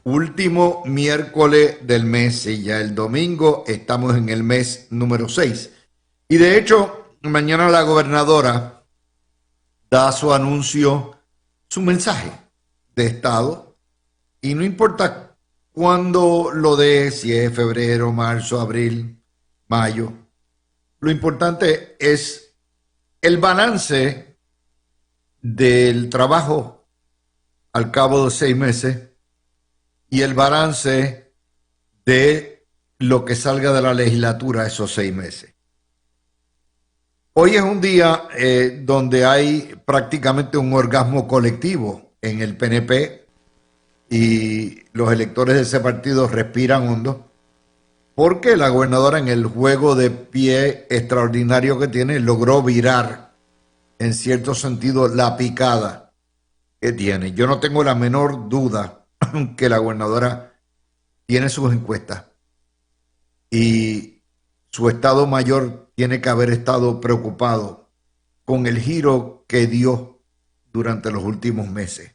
Último miércoles del mes y ya el domingo estamos en el mes número 6. Y de hecho, mañana la gobernadora da su anuncio, su mensaje de estado, y no importa cuándo lo dé, si es febrero, marzo, abril, mayo, lo importante es el balance del trabajo al cabo de 6 meses y el balance de lo que salga de la legislatura esos 6 meses. Hoy es un día donde hay prácticamente un orgasmo colectivo en el PNP y los electores de ese partido respiran hondo porque la gobernadora, en el juego de pie extraordinario que tiene, logró virar en cierto sentido la picada que tiene. Yo no tengo la menor duda que la gobernadora tiene sus encuestas y su estado mayor tiene que haber estado preocupado con el giro que dio durante los últimos meses.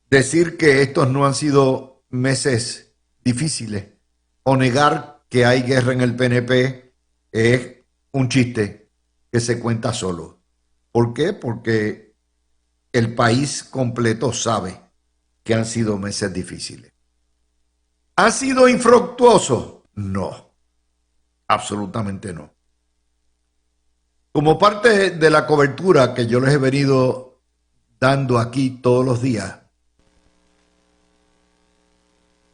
Decir que estos no han sido meses difíciles o negar que hay guerra en el PNP es un chiste que se cuenta solo. ¿Por qué? Porque el país completo sabe que han sido meses difíciles. ¿Ha sido infructuoso? No, absolutamente no. Como parte de la cobertura que yo les he venido dando aquí todos los días,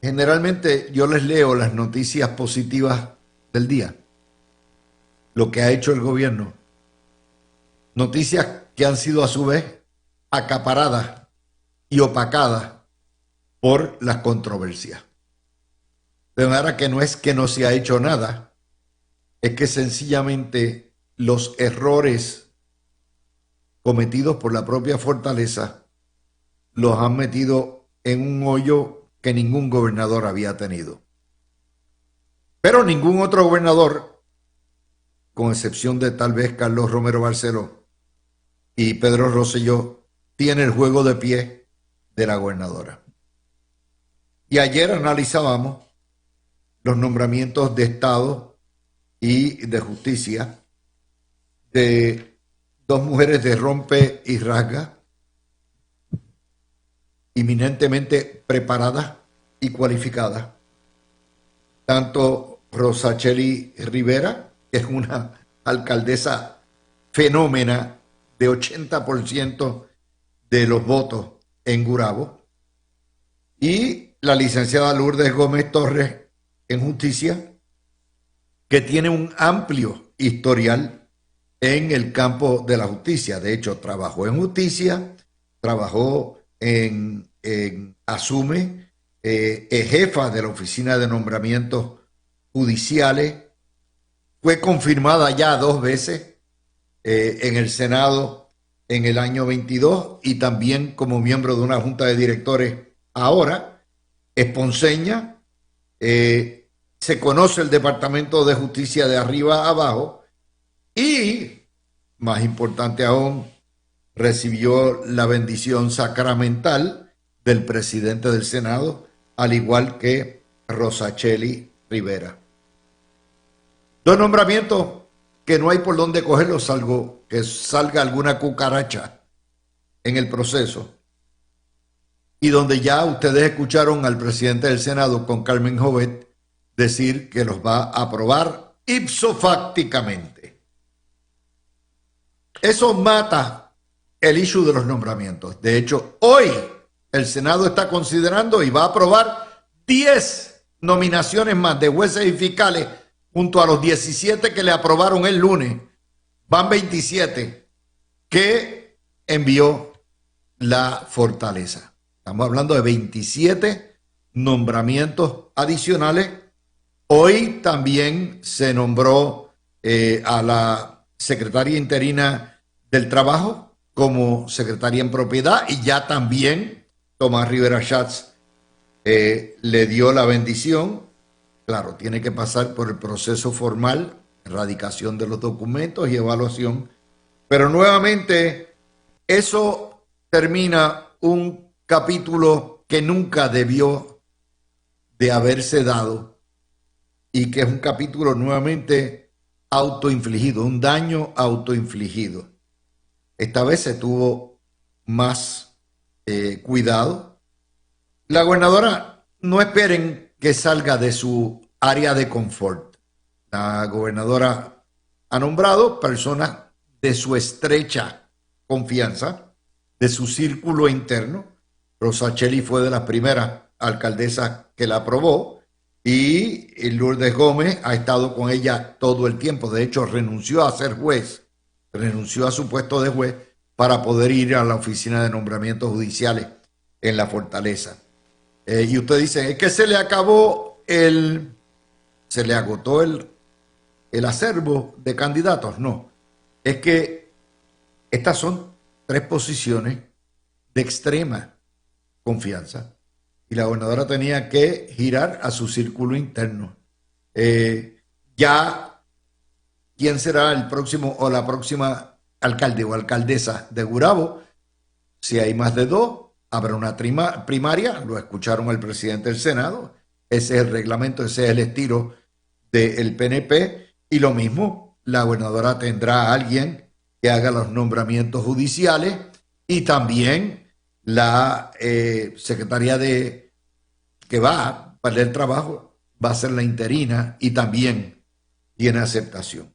generalmente yo les leo las noticias positivas del día, lo que ha hecho el gobierno, noticias que han sido a su vez acaparadas y opacadas por las controversias. De manera que no es que no se ha hecho nada, es que sencillamente los errores cometidos por la propia Fortaleza los han metido en un hoyo que ningún gobernador había tenido. Pero ningún otro gobernador, con excepción de tal vez Carlos Romero Barceló y Pedro Rosselló, tiene el juego de pie de la gobernadora. Y ayer analizábamos los nombramientos de Estado y de Justicia de dos mujeres de rompe y rasga, eminentemente preparadas y cualificadas, tanto Rosacheli Rivera, que es una alcaldesa fenómena de 80% de los votos en Gurabo, y la licenciada Lourdes Gómez Torres en Justicia, que tiene un amplio historial en el campo de la justicia. De hecho, trabajó en justicia, trabajó en Asume, es jefa de la Oficina de Nombramientos Judiciales, fue confirmada ya 2 veces en el Senado en el año 22 y también como miembro de una junta de directores ahora, es ponceña, se conoce el Departamento de Justicia de arriba a abajo y, más importante aún, recibió la bendición sacramental del presidente del Senado, al igual que Rosacheli Rivera. 2 nombramientos que no hay por dónde cogerlos, salvo que salga alguna cucaracha en el proceso, y donde ya ustedes escucharon al presidente del Senado, con Carmen Jovet, decir que los va a aprobar ipsofácticamente. Eso mata el issue de los nombramientos. De hecho, hoy el Senado está considerando y va a aprobar 10 nominaciones más de jueces y fiscales junto a los 17 que le aprobaron el lunes. Van 27 que envió la Fortaleza. Estamos hablando de 27 nombramientos adicionales. Hoy también se nombró a la secretaria interina del Trabajo como secretaria en propiedad, y ya también Tomás Rivera Schatz le dio la bendición. Claro, tiene que pasar por el proceso formal, erradicación de los documentos y evaluación. Pero nuevamente eso termina un capítulo que nunca debió de haberse dado y que es un capítulo nuevamente autoinfligido, un daño autoinfligido. Esta vez se tuvo más cuidado. La gobernadora, no esperen que salga de su área de confort. La gobernadora ha nombrado personas de su estrecha confianza, de su círculo interno. Rosacheli fue de las primeras alcaldesas que la aprobó y Lourdes Gómez ha estado con ella todo el tiempo. De hecho, renunció a ser juez, renunció a su puesto de juez para poder ir a la oficina de nombramientos judiciales en la Fortaleza. Y usted dice, es que se le agotó el acervo de candidatos. No, es que estas son 3 posiciones de extrema confianza y la gobernadora tenía que girar a su círculo interno. Ya, ¿quién será el próximo o la próxima alcalde o alcaldesa de Gurabo? Si hay más de 2, habrá una primaria, lo escucharon al presidente del Senado, ese es el reglamento, ese es el estilo del PNP, y lo mismo, la gobernadora tendrá a alguien que haga los nombramientos judiciales y también la secretaria que va a perder el trabajo va a ser la interina y también tiene aceptación.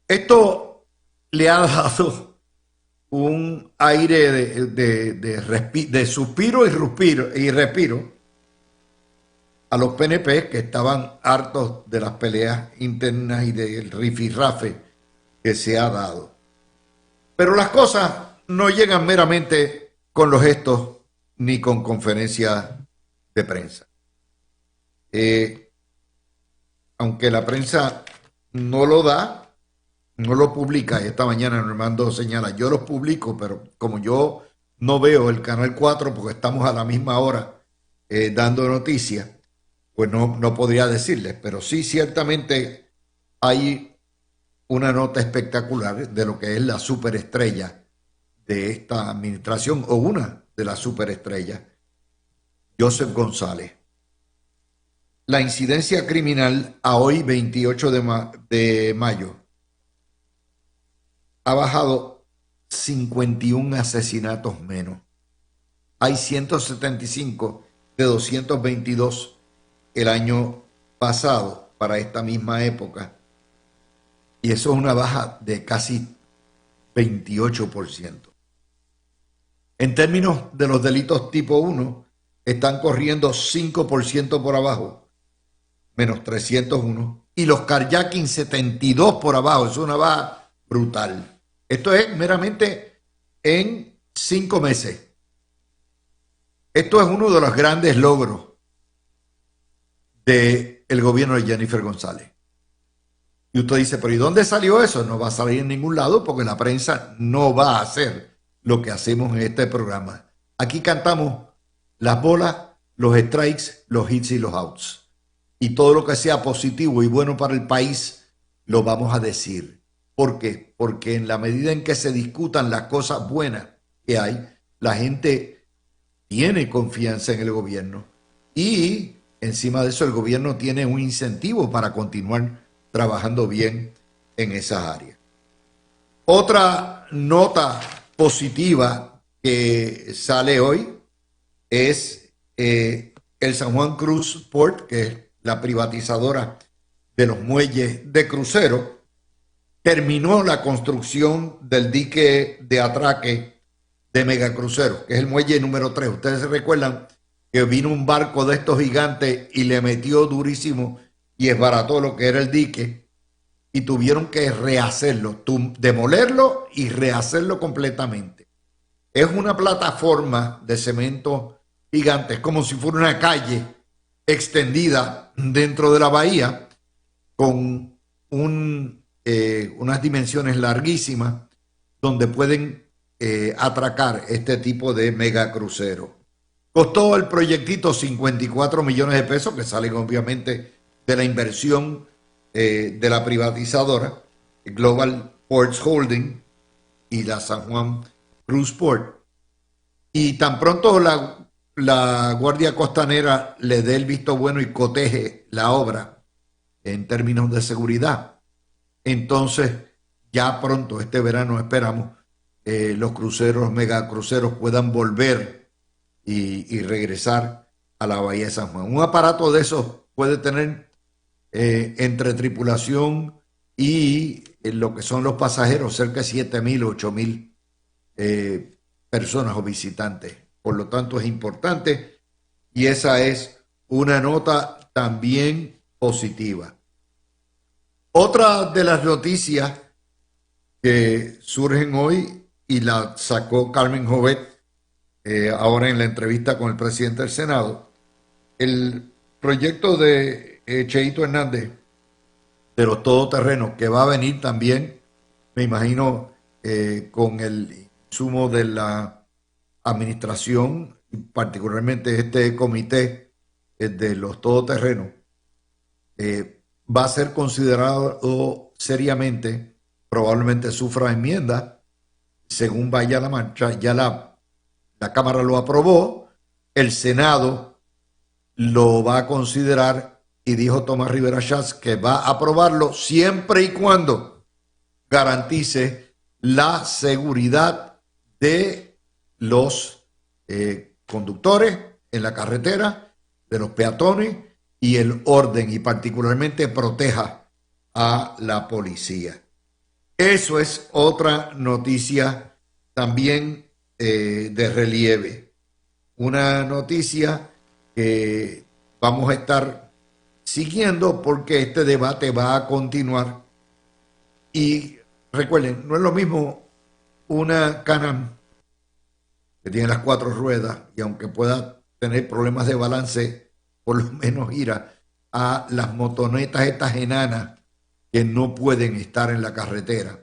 Esto le ha dado un aire de suspiro y respiro a los PNP que estaban hartos de las peleas internas y del rifirrafe que se ha dado. Pero las cosas no llegan meramente con los gestos ni con conferencias de prensa. Aunque la prensa no lo da, no lo publica, esta mañana Normando señala, yo los publico, pero como yo no veo el Canal 4 porque estamos a la misma hora dando noticias, pues no podría decirles, pero sí ciertamente hay una nota espectacular de lo que es la superestrella de esta administración, o una de las superestrellas, Joseph González. La incidencia criminal a hoy, 28 de mayo, ha bajado 51 asesinatos menos. Hay 175 de 222 el año pasado para esta misma época. Y eso es una baja de casi 28%. En términos de los delitos tipo 1, están corriendo 5% por abajo, menos 301. Y los carjacking 72 por abajo, es una baja brutal. Esto es meramente en 5 meses. Esto es uno de los grandes logros del gobierno de Jennifer González. Y usted dice, pero ¿y dónde salió eso? No va a salir en ningún lado porque la prensa no va a hacer lo que hacemos en este programa. Aquí cantamos las bolas, los strikes, los hits y los outs. Y todo lo que sea positivo y bueno para el país lo vamos a decir. ¿Por qué? Porque en la medida en que se discutan las cosas buenas que hay, la gente tiene confianza en el gobierno. Y encima de eso el gobierno tiene un incentivo para continuar trabajando bien en esas áreas. Otra nota positiva que sale hoy es el San Juan Cruise Port, que es la privatizadora de los muelles de crucero, terminó la construcción del dique de atraque de megacruceros, que es el muelle número 3. Ustedes se recuerdan que vino un barco de estos gigantes y le metió durísimo y desbarató lo que era el dique y tuvieron que rehacerlo, demolerlo y rehacerlo completamente. Es una plataforma de cemento gigante, es como si fuera una calle extendida dentro de la bahía con unas dimensiones larguísimas donde pueden atracar este tipo de megacruceros. Costó el proyectito 54 millones de pesos, que salen obviamente de la inversión de la privatizadora Global Ports Holding y la San Juan Cruise Port. Y tan pronto la Guardia Costanera le dé el visto bueno y coteje la obra en términos de seguridad, entonces ya pronto, este verano esperamos, los cruceros, los megacruceros puedan volver y regresar a la Bahía de San Juan. Un aparato de esos puede tener entre tripulación y lo que son los pasajeros cerca de 7,000, 8,000 personas o visitantes. Por lo tanto, es importante y esa es una nota también positiva. Otra de las noticias que surgen hoy y la sacó Carmen Jovet ahora en la entrevista con el presidente del Senado, el proyecto de Cheito Hernández de los todoterrenos, que va a venir también, me imagino, con el insumo de la administración, particularmente este comité de los todoterrenos, va a ser considerado seriamente, probablemente sufra enmienda, según vaya la marcha. Ya la Cámara lo aprobó, el Senado lo va a considerar y dijo Tomás Rivera Schatz que va a aprobarlo siempre y cuando garantice la seguridad de los conductores en la carretera, de los peatones y el orden, y particularmente proteja a la policía. Eso es otra noticia también de relieve. Una noticia que vamos a estar siguiendo porque este debate va a continuar. Y recuerden, no es lo mismo una Can-Am que tiene las 4 ruedas y aunque pueda tener problemas de balance, por lo menos ir a las motonetas estas enanas que no pueden estar en la carretera,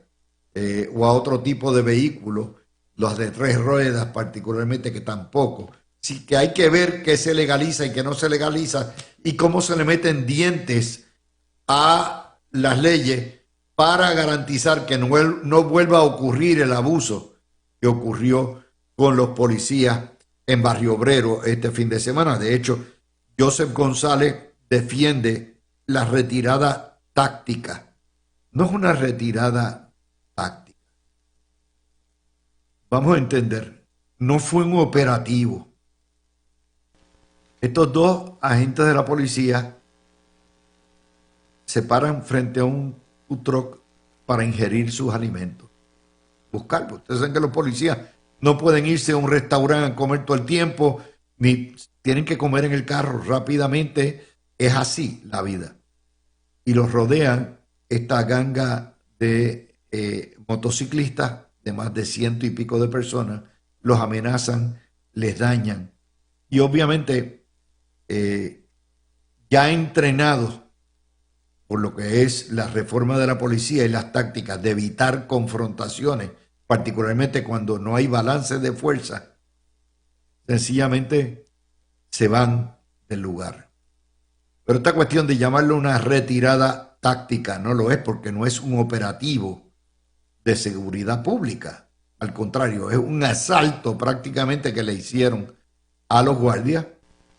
o a otro tipo de vehículos, los de 3 ruedas particularmente, que tampoco. Sí que hay que ver qué se legaliza y qué no se legaliza y cómo se le meten dientes a las leyes para garantizar que no vuelva a ocurrir el abuso que ocurrió con los policías en Barrio Obrero este fin de semana. De hecho, Joseph González defiende la retirada táctica. No es una retirada táctica. Vamos a entender, no fue un operativo. Estos dos agentes de la policía se paran frente a un food truck para ingerir sus alimentos. Buscarlo. Ustedes saben que los policías no pueden irse a un restaurante a comer todo el tiempo, ni tienen que comer en el carro rápidamente. Es así la vida. Y los rodean esta ganga de motociclistas de más de 100 y pico de personas, los amenazan, les dañan. Y obviamente ya entrenados por lo que es la reforma de la policía y las tácticas de evitar confrontaciones, particularmente cuando no hay balance de fuerza, sencillamente se van del lugar. Pero esta cuestión de llamarlo una retirada táctica no lo es, porque no es un operativo de seguridad pública. Al contrario, es un asalto prácticamente que le hicieron a los guardias,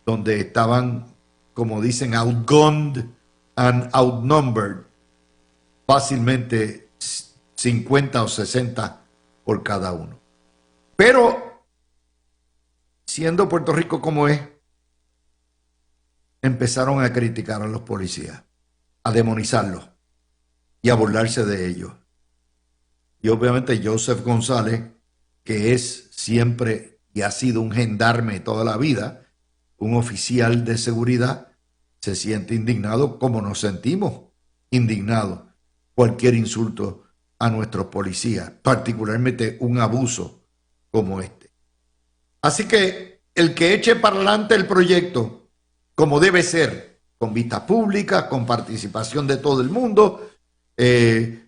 donde estaban, como dicen, outgunned and outnumbered, fácilmente 50 o 60 por cada uno. Pero, siendo Puerto Rico como es, empezaron a criticar a los policías, a demonizarlos y a burlarse de ellos. Y obviamente Joseph González, que es siempre y ha sido un gendarme toda la vida, un oficial de seguridad, se siente indignado, como nos sentimos indignados cualquier insulto a nuestros policías, particularmente un abuso como este. Así que el que eche para adelante el proyecto, como debe ser, con vistas públicas, con participación de todo el mundo,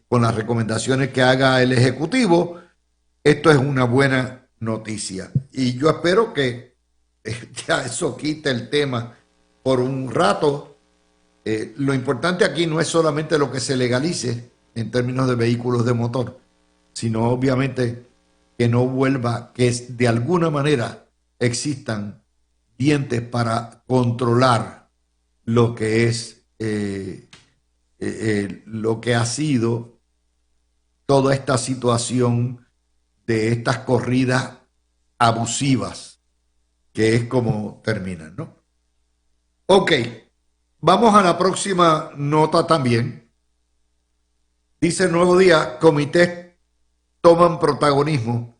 con las recomendaciones que haga el Ejecutivo, esto es una buena noticia. Y yo espero que ya eso quite el tema por un rato. Lo importante aquí no es solamente lo que se legalice en términos de vehículos de motor, sino obviamente que no vuelva, que de alguna manera existan dientes para controlar lo que es lo que ha sido toda esta situación de estas corridas abusivas, que es como terminan, ¿no? Ok, vamos a la próxima nota también. Dice el Nuevo Día, comités toman protagonismo.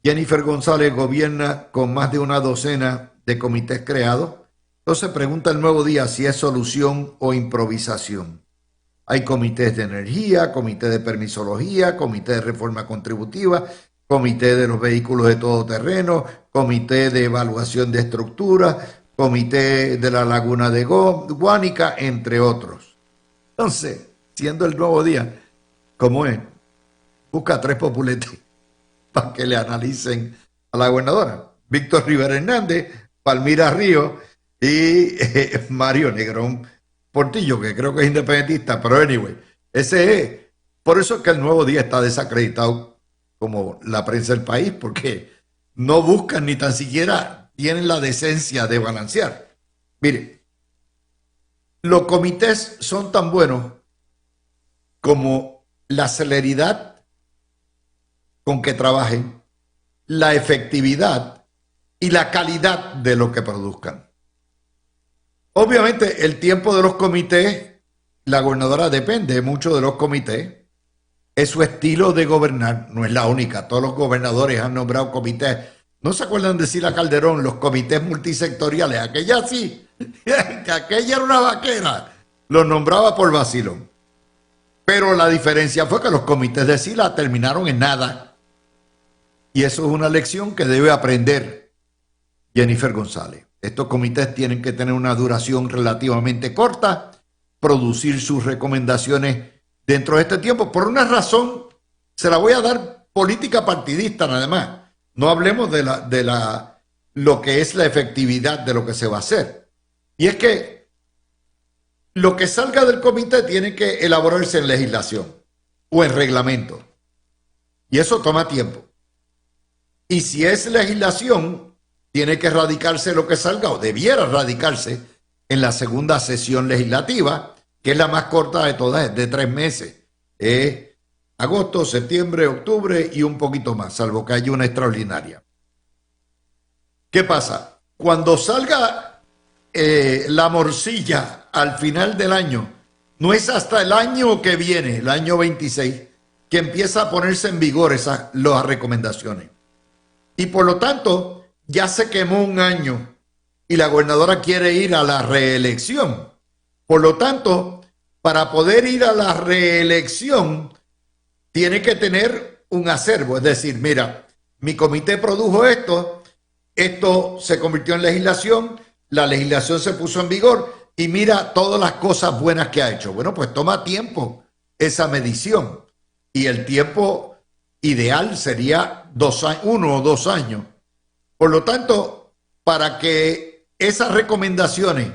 Jennifer González gobierna con más de una docena de comités creados. Entonces pregunta el Nuevo Día si es solución o improvisación. Hay comités de energía, comité de permisología, comité de reforma contributiva, comité de los vehículos de todo terreno, comité de evaluación de estructuras, comité de la laguna de Guánica, entre otros. Entonces, siendo el Nuevo Día, ¿cómo es? Busca 3 populetes para que le analicen a la gobernadora. Víctor Rivera Hernández, Palmira Río y Mario Negrón Portillo, que creo que es independentista, pero anyway, ese es. Por eso es que el Nuevo Día está desacreditado como la prensa del país, porque no buscan ni tan siquiera tienen la decencia de balancear. Mire, los comités son tan buenos como la celeridad con que trabajen, la efectividad y la calidad de lo que produzcan. Obviamente el tiempo de los comités, la gobernadora depende mucho de los comités, es su estilo de gobernar, no es la única, todos los gobernadores han nombrado comités. ¿No se acuerdan de decir a Calderón los comités multisectoriales? Aquella sí, que aquella era una vaquera, los nombraba por vacilón. Pero la diferencia fue que los comités de Sila terminaron en nada. Y eso es una lección que debe aprender Jennifer González. Estos comités tienen que tener una duración relativamente corta, producir sus recomendaciones dentro de este tiempo. Por una razón, se la voy a dar política partidista nada más. No hablemos de lo que es la efectividad de lo que se va a hacer. Y es que lo que salga del comité tiene que elaborarse en legislación o en reglamento. Y eso toma tiempo. Y si es legislación, tiene que radicarse lo que salga, o debiera radicarse en la segunda sesión legislativa, que es la más corta de todas, es de 3 meses. Agosto, septiembre, octubre y un poquito más, salvo que haya una extraordinaria. ¿Qué pasa? Cuando salga la morcilla al final del año, no es hasta el año que viene, el año 26, que empieza a ponerse en vigor las recomendaciones. Y por lo tanto, ya se quemó un año y la gobernadora quiere ir a la reelección. Por lo tanto, para poder ir a la reelección, tiene que tener un acervo. Es decir, mira, mi comité produjo esto, esto se convirtió en legislación, la legislación se puso en vigor y mira todas las cosas buenas que ha hecho. Bueno, pues toma tiempo esa medición y el tiempo ideal sería 1 o 2 años. Por lo tanto, para que esas recomendaciones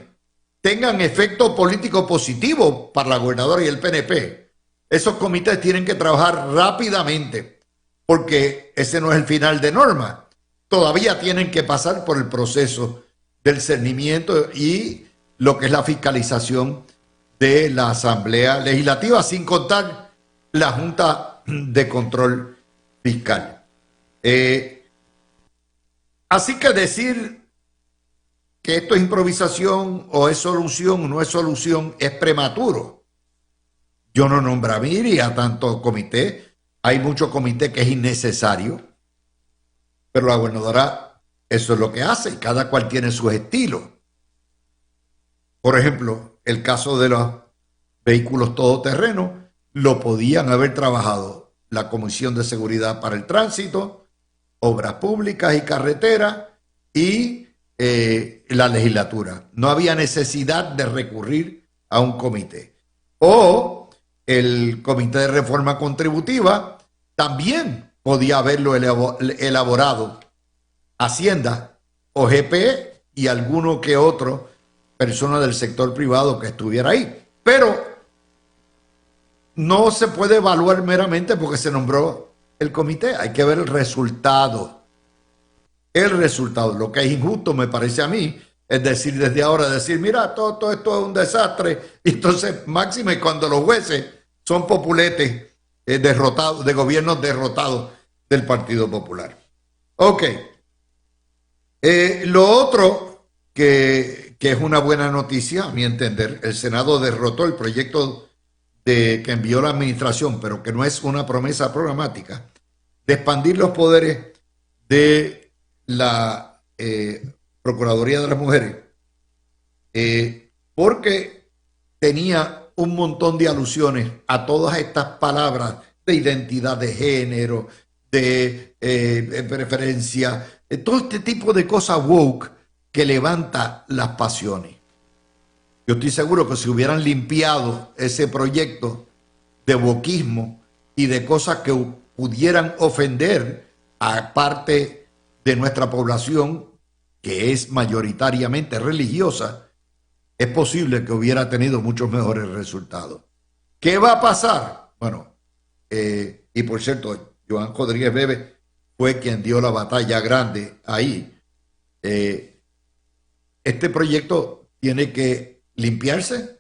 tengan efecto político positivo para la gobernadora y el PNP, esos comités tienen que trabajar rápidamente, porque ese no es el final de norma. Todavía tienen que pasar por el proceso del cernimiento y lo que es la fiscalización de la Asamblea Legislativa, sin contar la Junta de Control Fiscal. Así que decir que esto es improvisación o es solución o no es solución es prematuro. Yo no nombraría tanto comité. Hay mucho comité que es innecesario. Pero la gobernadora, eso es lo que hace. Cada cual tiene sus estilos. Por ejemplo, el caso de los vehículos todoterreno lo podían haber trabajado la Comisión de Seguridad para el Tránsito, Obras Públicas y Carreteras y la legislatura. No había necesidad de recurrir a un comité. O el Comité de Reforma Contributiva también podía haberlo elaborado Hacienda o GPE y alguno que otro persona del sector privado que estuviera ahí. Pero no se puede evaluar meramente porque se nombró el comité. Hay que ver el resultado. el resultado. Lo que es injusto, me parece a mí, es decir, desde ahora, decir, mira, todo esto es un desastre. Y entonces, máxime, cuando los jueces son populetes derrotados, de gobiernos derrotados del Partido Popular. Ok. Lo otro que es una buena noticia, a mi entender, el Senado derrotó el proyecto que envió la administración, pero que no es una promesa programática, de expandir los poderes de la Procuraduría de las Mujeres, porque tenía un montón de alusiones a todas estas palabras de identidad de género, de preferencia, todo este tipo de cosas woke que levanta las pasiones. Yo estoy seguro que si hubieran limpiado ese proyecto de wokismo y de cosas que pudieran ofender a parte de nuestra población, que es mayoritariamente religiosa, es posible que hubiera tenido muchos mejores resultados. ¿Qué va a pasar? Bueno, y por cierto, Joan Rodríguez Bebe fue quien dio la batalla grande ahí. Este proyecto tiene que limpiarse,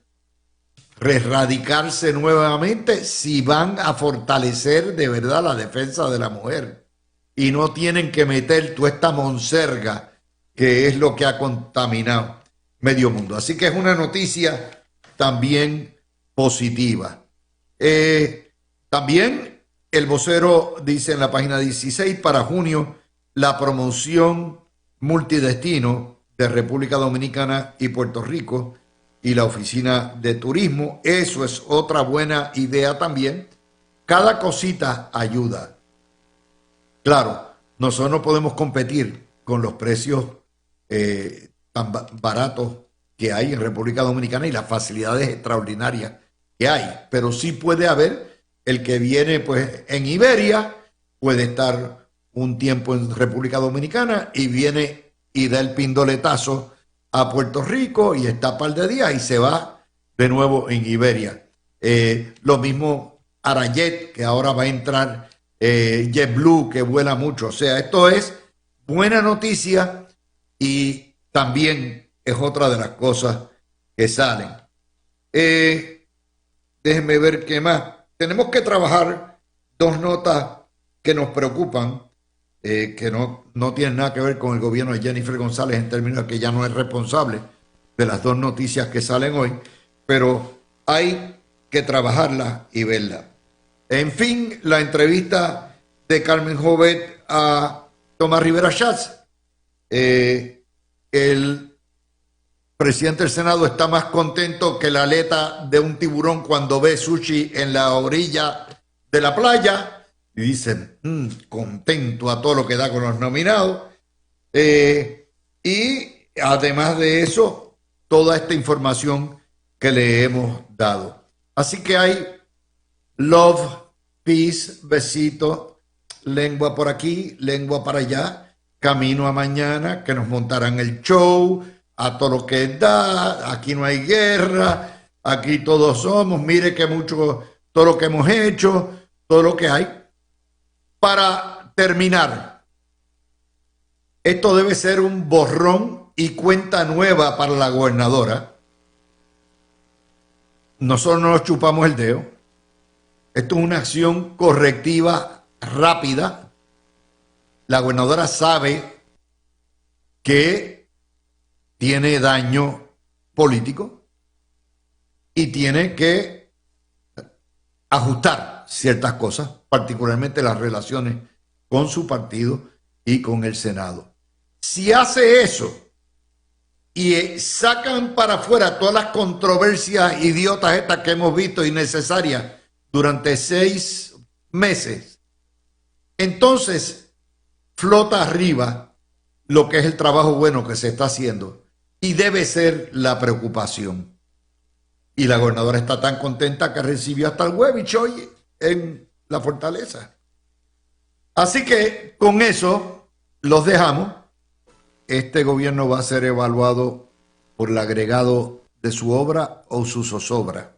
erradicarse nuevamente si van a fortalecer de verdad la defensa de la mujer y no tienen que meter toda esta monserga que es lo que ha contaminado medio mundo. Así que es una noticia también positiva. También el vocero dice en la página 16, para junio, la promoción multidestino de República Dominicana y Puerto Rico y la Oficina de Turismo. Eso es otra buena idea también. Cada cosita ayuda. Claro, nosotros no podemos competir con los precios tan baratos que hay en República Dominicana y las facilidades extraordinarias que hay, pero sí puede haber el que viene pues en Iberia, puede estar un tiempo en República Dominicana y viene y da el pindoletazo a Puerto Rico y está un par de días y se va de nuevo en Iberia. Lo mismo Arayet, que ahora va a entrar JetBlue, que vuela mucho. O sea, esto es buena noticia y también es otra de las cosas que salen. Déjenme ver qué más. Tenemos que trabajar dos notas que nos preocupan, que no tienen nada que ver con el gobierno de Jennifer González en términos de que ya no es responsable de las dos noticias que salen hoy, pero hay que trabajarlas y verlas. En fin, la entrevista de Carmen Jovet a Tomás Rivera Schatz. El presidente del Senado está más contento que la aleta de un tiburón cuando ve sushi en la orilla de la playa. Y dicen, contento a todo lo que da con los nominados. Y además de eso, toda esta información que le hemos dado. Así que hay love, peace, besito, lengua por aquí, lengua para allá, camino a mañana, que nos montarán el show, a todo lo que da, aquí no hay guerra, aquí todos somos, mire que mucho, todo lo que hemos hecho, todo lo que hay. Para terminar, esto debe ser un borrón y cuenta nueva para la gobernadora. Nosotros no nos chupamos el dedo. Esto es una acción correctiva rápida. La gobernadora sabe que tiene daño político y tiene que ajustar ciertas cosas, particularmente las relaciones con su partido y con el Senado. Si hace eso y sacan para afuera todas las controversias idiotas estas que hemos visto innecesarias durante 6 meses, entonces flota arriba lo que es el trabajo bueno que se está haciendo y debe ser la preocupación. Y la gobernadora está tan contenta que recibió hasta el Webich hoy en la fortaleza. Así que con eso los dejamos. Este gobierno va a ser evaluado por el agregado de su obra o su zozobra.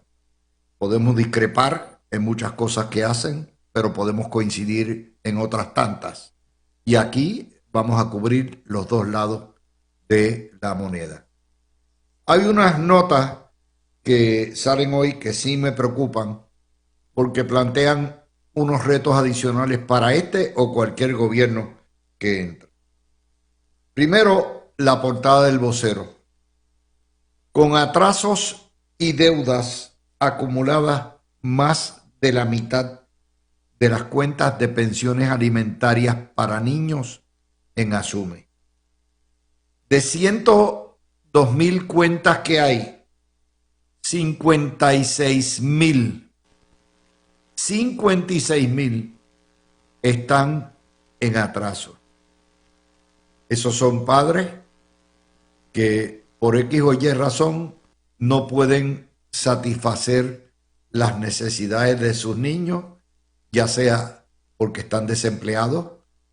Podemos discrepar en muchas cosas que hacen, pero podemos coincidir en otras tantas. Y aquí vamos a cubrir los dos lados de la moneda. Hay unas notas que salen hoy que sí me preocupan porque plantean unos retos adicionales para este o cualquier gobierno que entre. Primero, la portada del vocero. Con atrasos y deudas acumuladas, más de la mitad de las cuentas de pensiones alimentarias para niños en Asume. De 102.000 cuentas que hay, 56.000 están en atraso. Esos son padres que por X o Y razón no pueden satisfacer las necesidades de sus niños, ya sea porque están desempleados,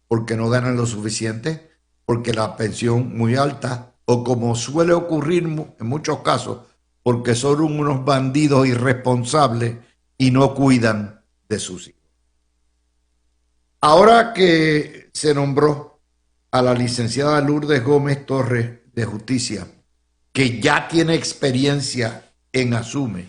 porque no ganan lo suficiente, porque la pensión muy alta, o como suele ocurrir en muchos casos, porque son unos bandidos irresponsables y no cuidan de sus hijos. Ahora que se nombró a la licenciada Lourdes Gómez Torres de Justicia, que ya tiene experiencia en Asume,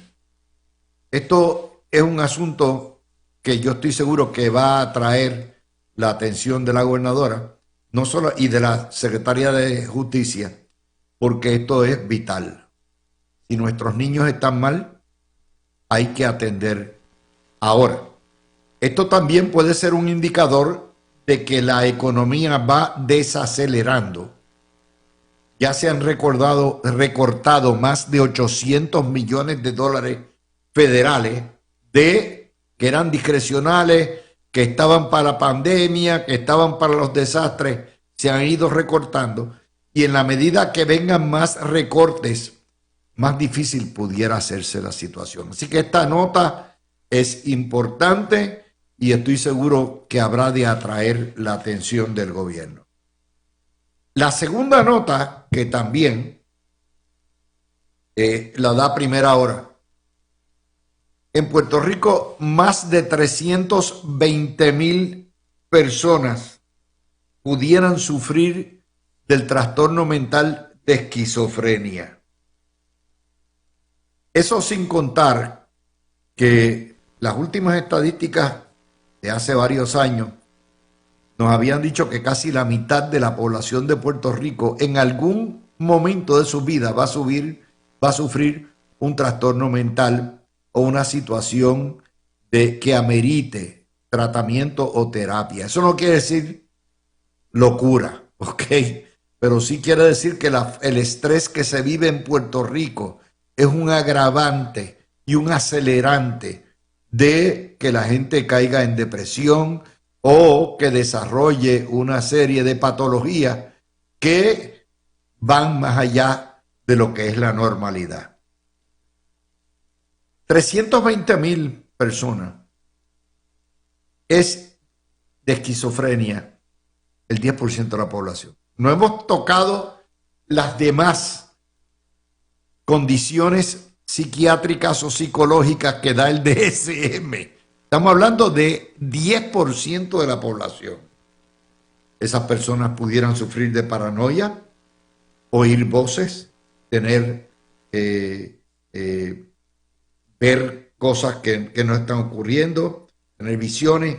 esto es un asunto que yo estoy seguro que va a atraer la atención de la gobernadora, no solo y de la secretaria de Justicia, porque esto es vital. Si nuestros niños están mal, hay que atender ahora. Esto también puede ser un indicador de que la economía va desacelerando. Ya se han recortado más de 800 millones de dólares federales que eran discrecionales, que estaban para la pandemia, que estaban para los desastres, se han ido recortando. Y en la medida que vengan más recortes, más difícil pudiera hacerse la situación. Así que esta nota es importante y estoy seguro que habrá de atraer la atención del gobierno. La segunda nota, que también la da a primera hora. En Puerto Rico, más de 320.000 personas pudieran sufrir del trastorno mental de esquizofrenia. Eso sin contar que las últimas estadísticas de hace varios años nos habían dicho que casi la mitad de la población de Puerto Rico en algún momento de su vida va a sufrir un trastorno mental o una situación que amerite tratamiento o terapia. Eso no quiere decir locura, ¿ok? Pero sí quiere decir que el estrés que se vive en Puerto Rico es un agravante y un acelerante de que la gente caiga en depresión o que desarrolle una serie de patologías que van más allá de lo que es la normalidad. 320.000 personas es de esquizofrenia el 10% de la población. No hemos tocado las demás condiciones psiquiátricas o psicológicas que da el DSM. Estamos hablando de 10% de la población. Esas personas pudieran sufrir de paranoia, oír voces, tener ver cosas que no están ocurriendo, tener visiones,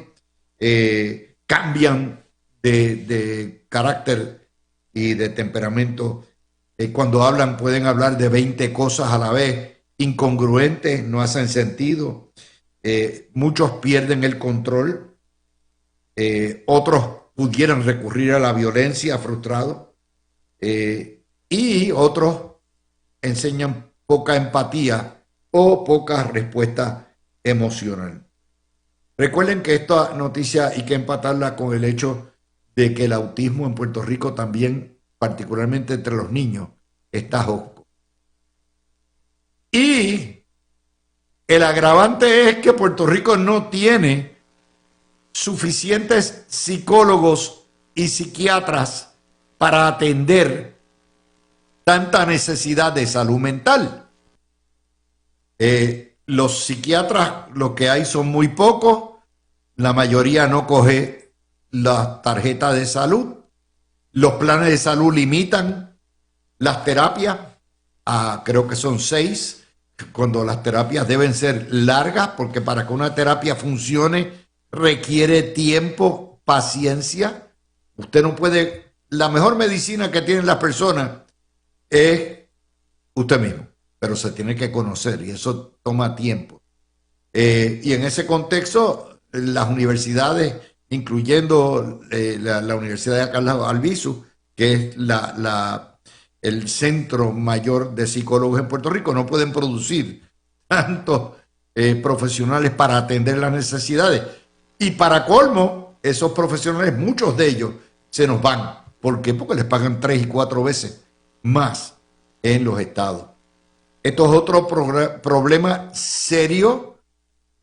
cambian de carácter y de temperamento. Cuando hablan pueden hablar de 20 cosas a la vez, incongruentes, no hacen sentido. Muchos pierden el control, otros pudieran recurrir a la violencia frustrados, y otros enseñan poca empatía o poca respuesta emocional. Recuerden que esta noticia hay que empatarla con el hecho de que el autismo en Puerto Rico también, particularmente entre los niños, está josco. Y el agravante es que Puerto Rico no tiene suficientes psicólogos y psiquiatras para atender tanta necesidad de salud mental. Los psiquiatras, lo que hay son muy pocos, la mayoría no coge la tarjeta de salud Los planes de salud limitan las terapias creo que son 6, cuando las terapias deben ser largas, porque para que una terapia funcione requiere tiempo, paciencia. Usted no puede, la mejor medicina que tienen las personas es usted mismo, pero se tiene que conocer y eso toma tiempo. Y en ese contexto, las universidades, incluyendo la Universidad de Carlos Albizu, que es el centro mayor de psicólogos en Puerto Rico, no pueden producir tantos profesionales para atender las necesidades. Y para colmo, esos profesionales, muchos de ellos, se nos van. ¿Por qué? Porque les pagan 3 y 4 veces más en los estados. Esto es otro problema serio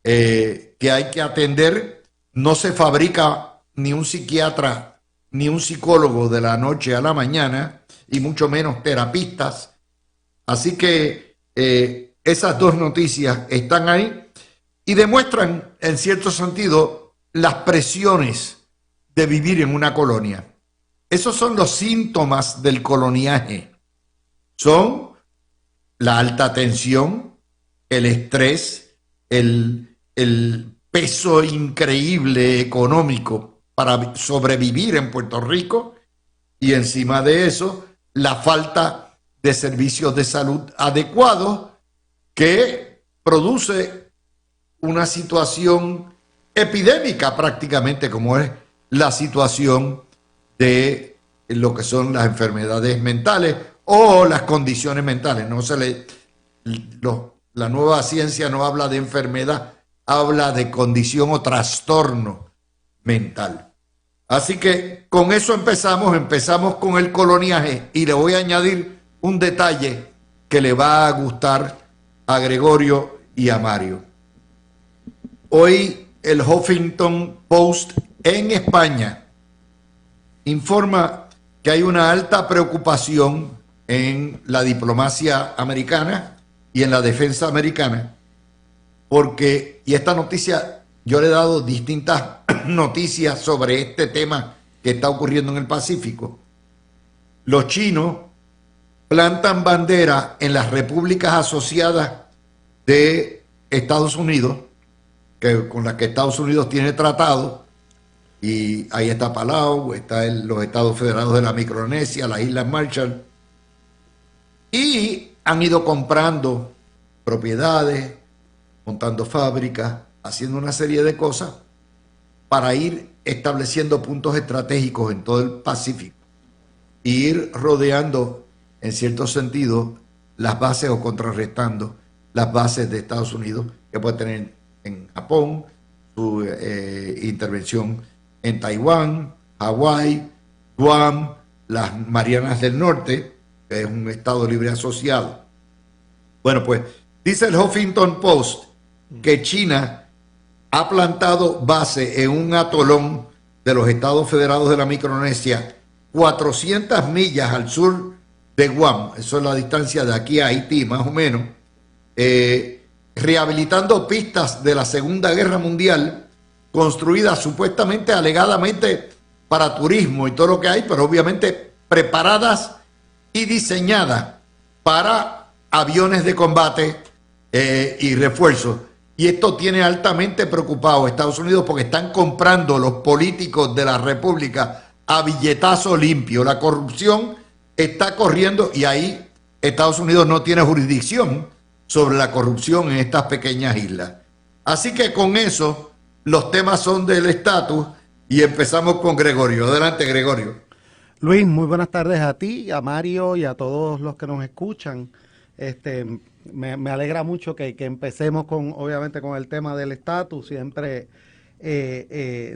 que hay que atender. No se fabrica ni un psiquiatra ni un psicólogo de la noche a la mañana, y mucho menos terapistas. Así que esas dos noticias están ahí y demuestran, en cierto sentido, las presiones de vivir en una colonia. Esos son los síntomas del coloniaje. Son la alta tensión, el estrés, el peso increíble económico para sobrevivir en Puerto Rico, y encima de eso, la falta de servicios de salud adecuados que produce una situación epidémica prácticamente, como es la situación de lo que son las enfermedades mentales o las condiciones mentales. La nueva ciencia no habla de enfermedad, habla de condición o trastorno mental. Así que con eso empezamos con el coloniaje, y le voy a añadir un detalle que le va a gustar a Gregorio y a Mario. Hoy el Huffington Post en España informa que hay una alta preocupación en la diplomacia americana y en la defensa americana, porque, y esta noticia, yo le he dado distintas noticias sobre este tema que está ocurriendo en el Pacífico. Los chinos plantan bandera en las repúblicas asociadas de Estados Unidos, con las que Estados Unidos tiene tratado, y ahí está Palau, está los Estados Federados de la Micronesia, las Islas Marshall, y han ido comprando propiedades, montando fábricas, haciendo una serie de cosas para ir estableciendo puntos estratégicos en todo el Pacífico e ir rodeando, en cierto sentido, las bases o contrarrestando las bases de Estados Unidos, que puede tener en Japón, su intervención en Taiwán, Hawái, Guam, las Marianas del Norte, que es un Estado libre asociado. Bueno, pues dice el Huffington Post que China ha plantado base en un atolón de los Estados Federados de la Micronesia, 400 millas al sur de Guam, eso es la distancia de aquí a Haití más o menos, rehabilitando pistas de la Segunda Guerra Mundial, construidas supuestamente, alegadamente, para turismo y todo lo que hay, pero obviamente preparadas y diseñadas para aviones de combate y refuerzos. Y esto tiene altamente preocupado a Estados Unidos, porque están comprando los políticos de la República a billetazo limpio. La corrupción está corriendo, y ahí Estados Unidos no tiene jurisdicción sobre la corrupción en estas pequeñas islas. Así que con eso los temas son del estatus, y empezamos con Gregorio. Adelante, Gregorio. Luis, muy buenas tardes a ti, a Mario y a todos los que nos escuchan. Me alegra mucho que empecemos obviamente con el tema del estatus, siempre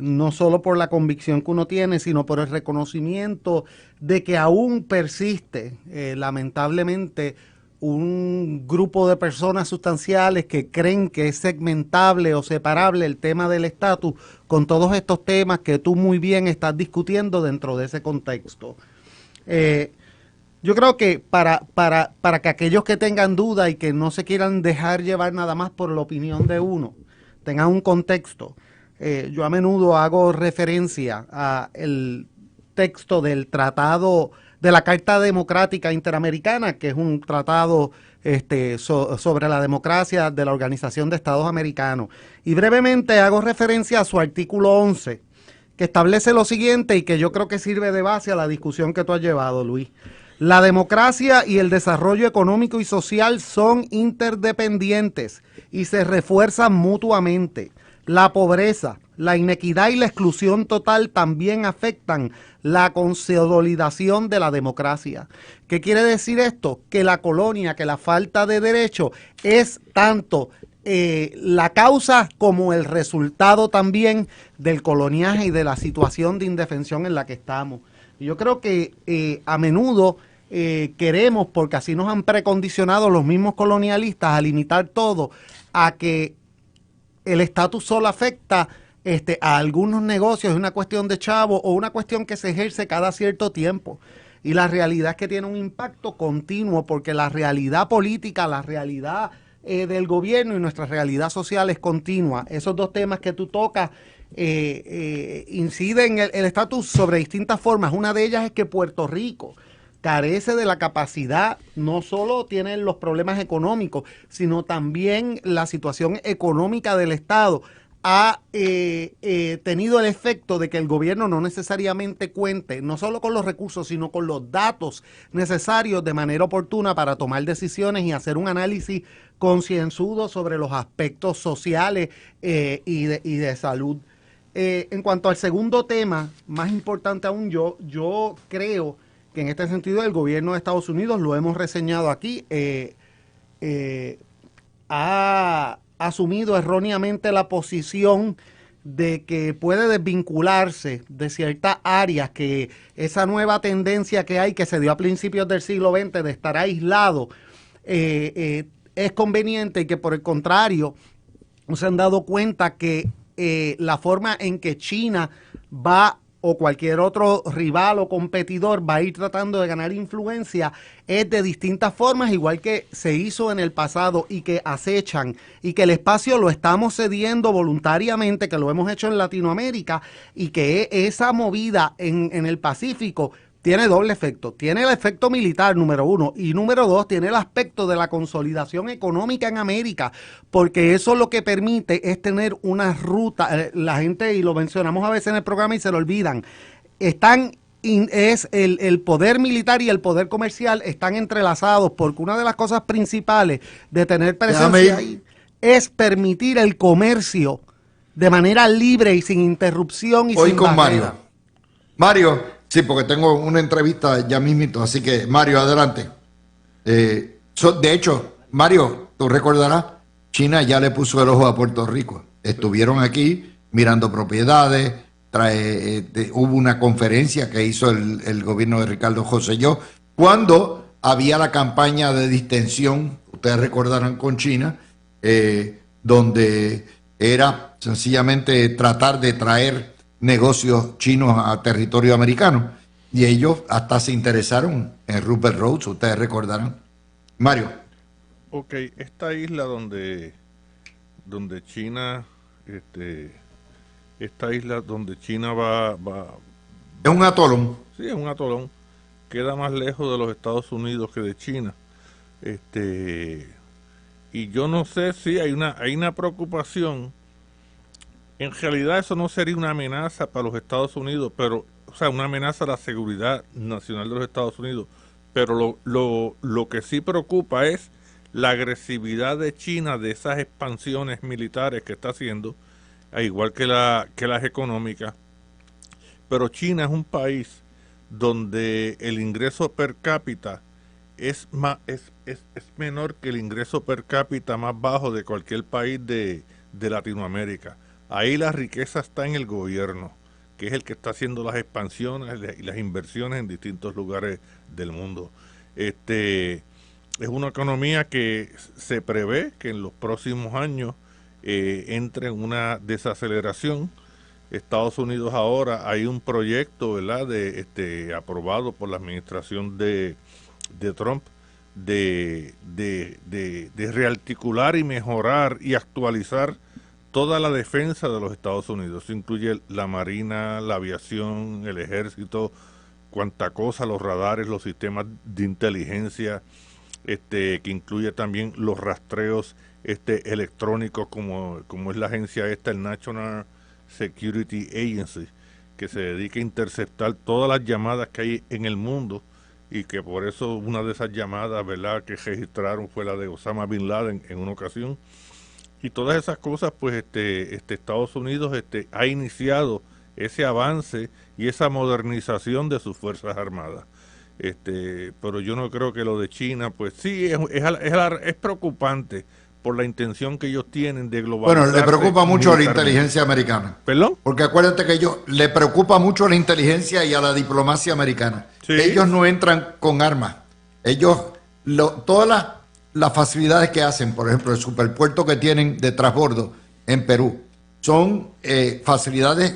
no solo por la convicción que uno tiene, sino por el reconocimiento de que aún persiste, lamentablemente, un grupo de personas sustanciales que creen que es segmentable o separable el tema del estatus con todos estos temas que tú muy bien estás discutiendo dentro de ese contexto. Yo creo que para que aquellos que tengan duda y que no se quieran dejar llevar nada más por la opinión de uno, tengan un contexto. Yo a menudo hago referencia a texto del tratado de la Carta Democrática Interamericana, que es un tratado sobre la democracia de la Organización de Estados Americanos. Y brevemente hago referencia a su artículo 11, que establece lo siguiente y que yo creo que sirve de base a la discusión que tú has llevado, Luis. La democracia y el desarrollo económico y social son interdependientes y se refuerzan mutuamente. La pobreza, la inequidad y la exclusión total también afectan la consolidación de la democracia. ¿Qué quiere decir esto? Que la colonia, que la falta de derecho es tanto la causa como el resultado también del coloniaje y de la situación de indefensión en la que estamos. Yo creo que a menudo queremos, porque así nos han precondicionado los mismos colonialistas a limitar todo, a que el estatus solo afecta a algunos negocios, es una cuestión de chavo o una cuestión que se ejerce cada cierto tiempo. Y la realidad es que tiene un impacto continuo porque la realidad política, la realidad del gobierno y nuestra realidad social es continua. Esos dos temas que tú tocas inciden el estatus sobre distintas formas. Una de ellas es que Puerto Rico carece de la capacidad, no solo tiene los problemas económicos, sino también la situación económica del Estado ha tenido el efecto de que el gobierno no necesariamente cuente no solo con los recursos, sino con los datos necesarios de manera oportuna para tomar decisiones y hacer un análisis concienzudo sobre los aspectos sociales y de salud. En cuanto al segundo tema, más importante aún, yo creo que en este sentido el gobierno de Estados Unidos, lo hemos reseñado aquí, ha asumido erróneamente la posición de que puede desvincularse de ciertas áreas, que esa nueva tendencia que hay, que se dio a principios del siglo XX, de estar aislado, es conveniente, y que por el contrario no se han dado cuenta que la forma en que China va o cualquier otro rival o competidor va a ir tratando de ganar influencia es de distintas formas, igual que se hizo en el pasado y que acechan, y que el espacio lo estamos cediendo voluntariamente, que lo hemos hecho en Latinoamérica, y que esa movida en el Pacífico tiene doble efecto. Tiene el efecto militar, número uno, y número dos, tiene el aspecto de la consolidación económica en América, porque eso lo que permite es tener una ruta. La gente, y lo mencionamos a veces en el programa y se lo olvidan, es el poder militar y el poder comercial están entrelazados, porque una de las cosas principales de tener presencia ahí es permitir el comercio de manera libre y sin interrupción y hoy sin con barrera. Mario, sí, porque tengo una entrevista ya mismito, así que Mario, adelante. De hecho, Mario, tú recordarás, China ya le puso el ojo a Puerto Rico. Estuvieron aquí mirando propiedades, hubo una conferencia que hizo el gobierno de Ricardo Rosselló cuando había la campaña de distensión, ustedes recordarán, con China, donde era sencillamente tratar de traer negocios chinos a territorio americano, y ellos hasta se interesaron en Rupert Rhodes, ustedes recordarán. Mario. Ok, esta isla donde China, esta isla donde China va, Es un atolón. sí, es un atolón, queda más lejos de los Estados Unidos que de China. Y yo no sé si hay una preocupación. En realidad eso no sería una amenaza para los Estados Unidos, pero, o sea, una amenaza a la seguridad nacional de los Estados Unidos. Pero lo que sí preocupa es la agresividad de China, de esas expansiones militares que está haciendo, al igual que las económicas. Pero China es un país donde el ingreso per cápita es menor que el ingreso per cápita más bajo de cualquier país de Latinoamérica. Ahí la riqueza está en el gobierno, que es el que está haciendo las expansiones y las inversiones en distintos lugares del mundo. Es una economía que se prevé que en los próximos años entre en una desaceleración. Estados Unidos ahora hay un proyecto, ¿verdad?, aprobado por la administración de Trump de rearticular y mejorar y actualizar toda la defensa de los Estados Unidos. Eso incluye la marina, la aviación, el ejército, cuanta cosa, los radares, los sistemas de inteligencia, que incluye también los rastreos electrónicos, como es la agencia el National Security Agency, que se dedica a interceptar todas las llamadas que hay en el mundo, y que por eso una de esas llamadas, ¿verdad?, que registraron fue la de Osama Bin Laden en una ocasión. Y todas esas cosas, pues Estados Unidos ha iniciado ese avance y esa modernización de sus Fuerzas Armadas. Pero yo no creo que lo de China, pues sí, es preocupante por la intención que ellos tienen de globalizar. Bueno, le preocupa mucho a la inteligencia americana. ¿Perdón? Porque acuérdate que ellos le preocupa mucho a la inteligencia y a la diplomacia americana. Sí. Ellos no entran con armas. Ellos, todas las facilidades que hacen, por ejemplo, el superpuerto que tienen de transbordo en Perú, son facilidades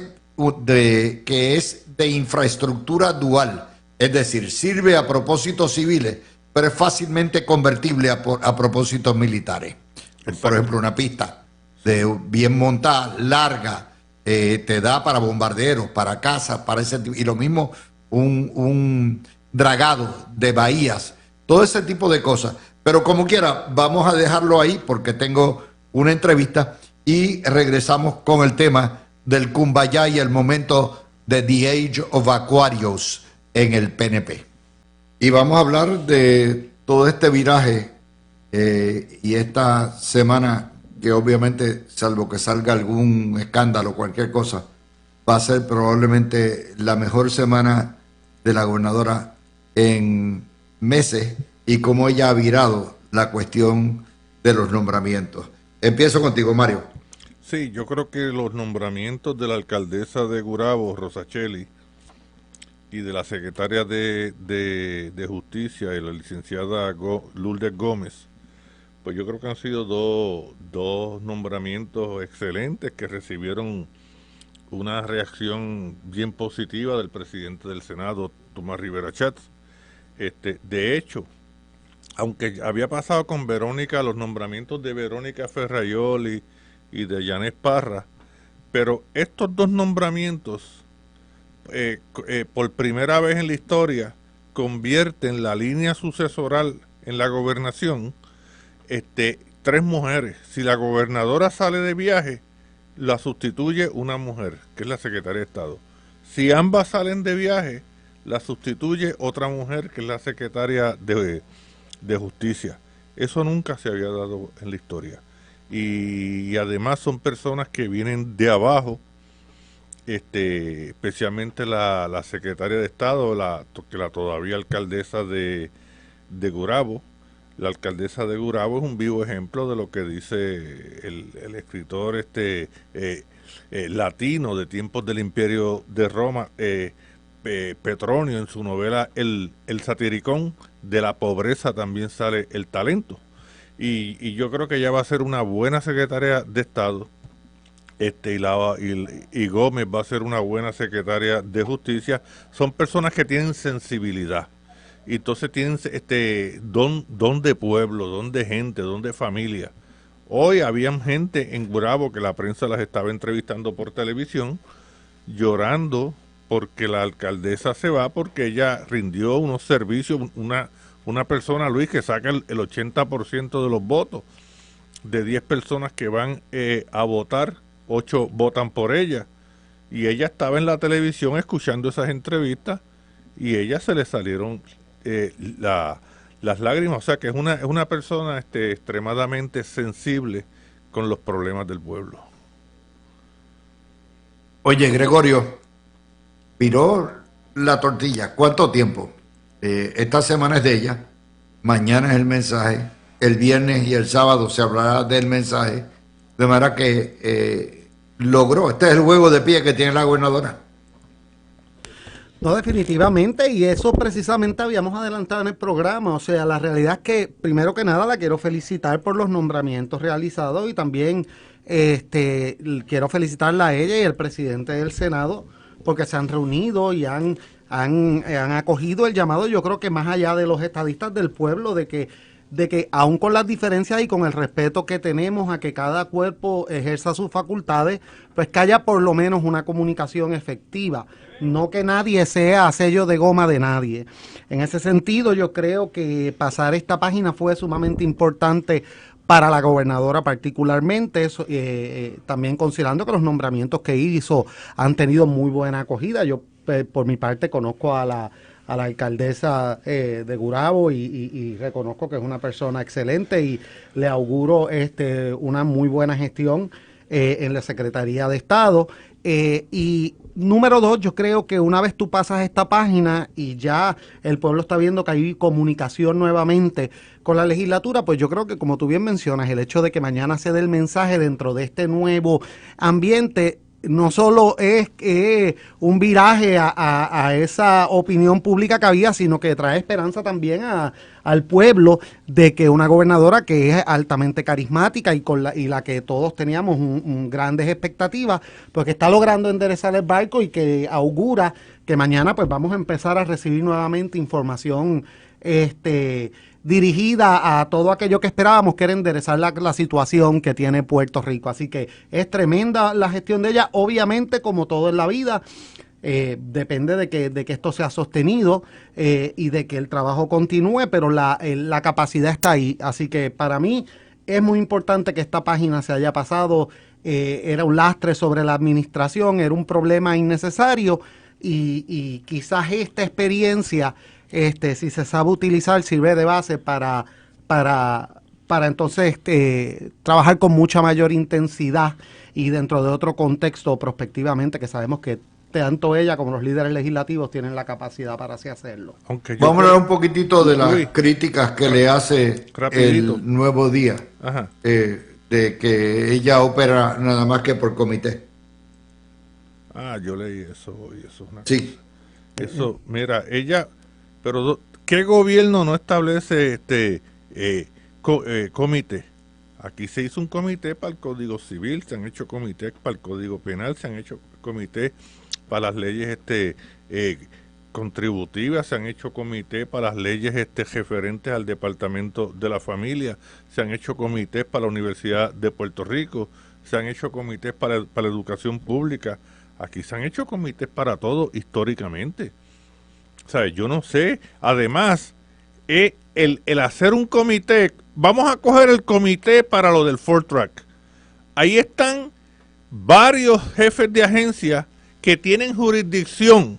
que es de infraestructura dual. Es decir, sirve a propósitos civiles, pero es fácilmente convertible a propósitos militares. Por ejemplo, una pista bien montada, larga, te da para bombarderos, para cazas, para ese tipo. Y lo mismo un dragado de bahías, todo ese tipo de cosas. Pero como quiera, vamos a dejarlo ahí porque tengo una entrevista y regresamos con el tema del Kumbaya y el momento de The Age of Aquarius en el PNP. Y vamos a hablar de todo este viraje y esta semana que obviamente, salvo que salga algún escándalo, cualquier cosa, va a ser probablemente la mejor semana de la gobernadora en meses y cómo ella ha virado la cuestión de los nombramientos. Empiezo contigo, Mario. Sí, yo creo que los nombramientos de la alcaldesa de Gurabo, Rosacheli, y de la secretaria de Justicia y la licenciada Lourdes Gómez, pues yo creo que han sido dos nombramientos excelentes que recibieron una reacción bien positiva del presidente del Senado, Tomás Rivera Chats. De hecho, aunque había pasado con Verónica, los nombramientos de Verónica Ferrayoli y de Yanet Parra, pero estos dos nombramientos, por primera vez en la historia, convierten la línea sucesoral en la gobernación, tres mujeres. Si la gobernadora sale de viaje, la sustituye una mujer, que es la secretaria de Estado. Si ambas salen de viaje, la sustituye otra mujer, que es la secretaria de Justicia. Eso nunca se había dado en la historia. Y además son personas que vienen de abajo, especialmente la secretaria de Estado, la todavía alcaldesa de Gurabo. La alcaldesa de Gurabo es un vivo ejemplo de lo que dice el escritor latino de tiempos del Imperio de Roma, Petronio, en su novela El Satiricón. De la pobreza también sale el talento. Y yo creo que ella va a ser una buena secretaria de Estado. Y Gómez va a ser una buena secretaria de Justicia. Son personas que tienen sensibilidad. Y entonces tienen don de pueblo, don de gente, don de familia. Hoy habían gente en Gurabo que la prensa las estaba entrevistando por televisión, llorando porque la alcaldesa se va, porque ella rindió unos servicios, una persona, Luis, que saca el 80% de los votos. De 10 personas que van a votar, 8 votan por ella. Y ella estaba en la televisión escuchando esas entrevistas y a ella se le salieron las lágrimas. O sea que es una persona extremadamente sensible con los problemas del pueblo. Oye, Gregorio, viró la tortilla. ¿Cuánto tiempo? Esta semana es de ella, mañana es el mensaje, el viernes y el sábado se hablará del mensaje, de manera que logró. Este es el juego de pie que tiene la gobernadora. No, definitivamente, y eso precisamente habíamos adelantado en el programa. O sea, la realidad es que, primero que nada, la quiero felicitar por los nombramientos realizados y también quiero felicitarla a ella y al presidente del Senado porque se han reunido y han acogido el llamado, yo creo que más allá de los estadistas del pueblo, de que de que aún con las diferencias y con el respeto que tenemos a que cada cuerpo ejerza sus facultades, pues que haya por lo menos una comunicación efectiva, no que nadie sea sello de goma de nadie. En ese sentido, yo creo que pasar esta página fue sumamente importante para la gobernadora particularmente, también considerando que los nombramientos que hizo han tenido muy buena acogida. Yo, por mi parte, conozco a la alcaldesa de Gurabo y reconozco que es una persona excelente y le auguro una muy buena gestión en la Secretaría de Estado. Y número 2, yo creo que una vez tú pasas esta página y ya el pueblo está viendo que hay comunicación nuevamente con la legislatura, pues yo creo que, como tú bien mencionas, el hecho de que mañana se dé el mensaje dentro de este nuevo ambiente no solo es un viraje a esa opinión pública que había, sino que trae esperanza también al pueblo de que una gobernadora que es altamente carismática y la que todos teníamos grandes expectativas, pues que está logrando enderezar el barco y que augura que mañana pues vamos a empezar a recibir nuevamente información dirigida a todo aquello que esperábamos, que era enderezar la situación que tiene Puerto Rico. Así que es tremenda la gestión de ella. Obviamente, como todo en la vida, depende de que esto sea sostenido y de que el trabajo continúe, pero la capacidad está ahí. Así que para mí es muy importante que esta página se haya pasado. Era un lastre sobre la administración, era un problema innecesario y quizás esta experiencia, si se sabe utilizar, sirve de base para entonces trabajar con mucha mayor intensidad y dentro de otro contexto prospectivamente, que sabemos que tanto ella como los líderes legislativos tienen la capacidad para así hacerlo. Vamos a hablar un poquitito de las críticas que le hace el Nuevo Día, de que ella opera nada más que por comité. Yo leí eso hoy, eso es una Sí. cosa. Eso, mira, ella... Pero ¿qué gobierno no establece comité? Aquí se hizo un comité para el Código Civil, se han hecho comités para el Código Penal, se han hecho comités para las leyes contributivas, se han hecho comités para las leyes referentes al Departamento de la Familia, se han hecho comités para la Universidad de Puerto Rico, se han hecho comités para la educación pública. Aquí se han hecho comités para todo históricamente. O sea, yo no sé, además, el hacer un comité, vamos a coger el comité para lo del Ford Track. Ahí están varios jefes de agencia que tienen jurisdicción,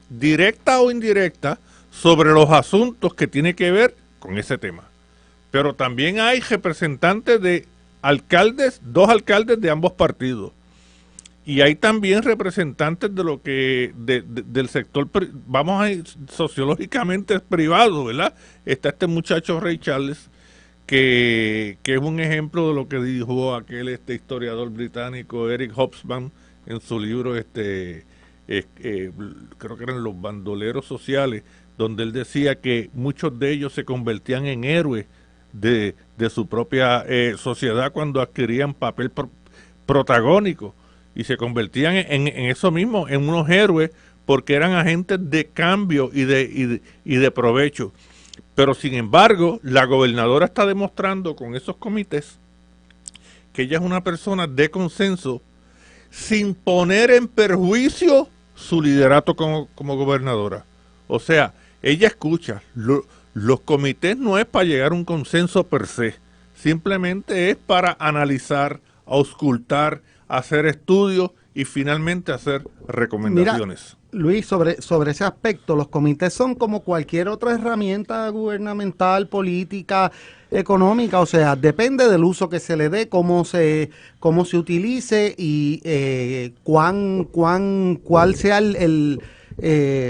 directa o indirecta, sobre los asuntos que tienen que ver con ese tema. Pero también hay representantes de alcaldes, 2 alcaldes de ambos partidos. Y hay también representantes de lo que del sector, vamos a ir sociológicamente privado, ¿verdad? Está este muchacho Ray Charles, que es un ejemplo de lo que dijo aquel historiador británico Eric Hobsbawm en su libro, creo que eran Los bandoleros sociales, donde él decía que muchos de ellos se convertían en héroes de su propia sociedad cuando adquirían papel protagónico. Y se convertían en eso mismo, en unos héroes, porque eran agentes de cambio y de provecho. Pero sin embargo, la gobernadora está demostrando con esos comités que ella es una persona de consenso, sin poner en perjuicio su liderato como gobernadora. O sea, ella escucha. Los comités no es para llegar a un consenso per se, simplemente es para analizar, auscultar, hacer estudios y finalmente hacer recomendaciones. Mira, Luis, sobre ese aspecto, los comités son como cualquier otra herramienta gubernamental, política, económica, o sea, depende del uso que se le dé, cómo se utilice y cuál sea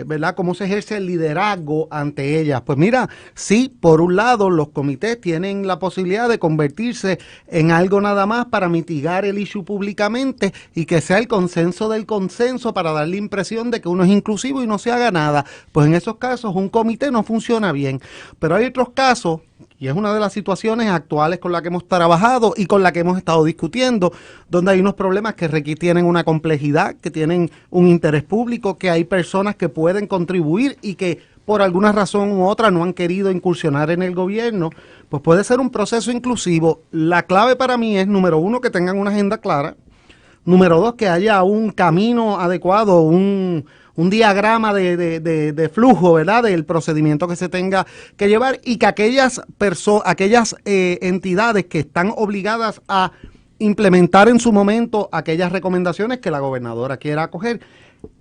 ¿verdad? Cómo se ejerce el liderazgo ante ellas. Pues mira, sí, por un lado, los comités tienen la posibilidad de convertirse en algo nada más para mitigar el issue públicamente y que sea el consenso del consenso para dar la impresión de que uno es inclusivo y no se haga nada. Pues en esos casos un comité no funciona bien. Pero hay otros casos, y es una de las situaciones actuales con la que hemos trabajado y con la que hemos estado discutiendo, donde hay unos problemas que tienen una complejidad, que tienen un interés público, que hay personas que pueden contribuir y que por alguna razón u otra no han querido incursionar en el gobierno, pues puede ser un proceso inclusivo. La clave para mí es, número uno, que tengan una agenda clara. Número dos, que haya un camino adecuado, un diagrama de flujo, ¿verdad?, del procedimiento que se tenga que llevar, y que aquellas entidades que están obligadas a implementar en su momento aquellas recomendaciones que la gobernadora quiera acoger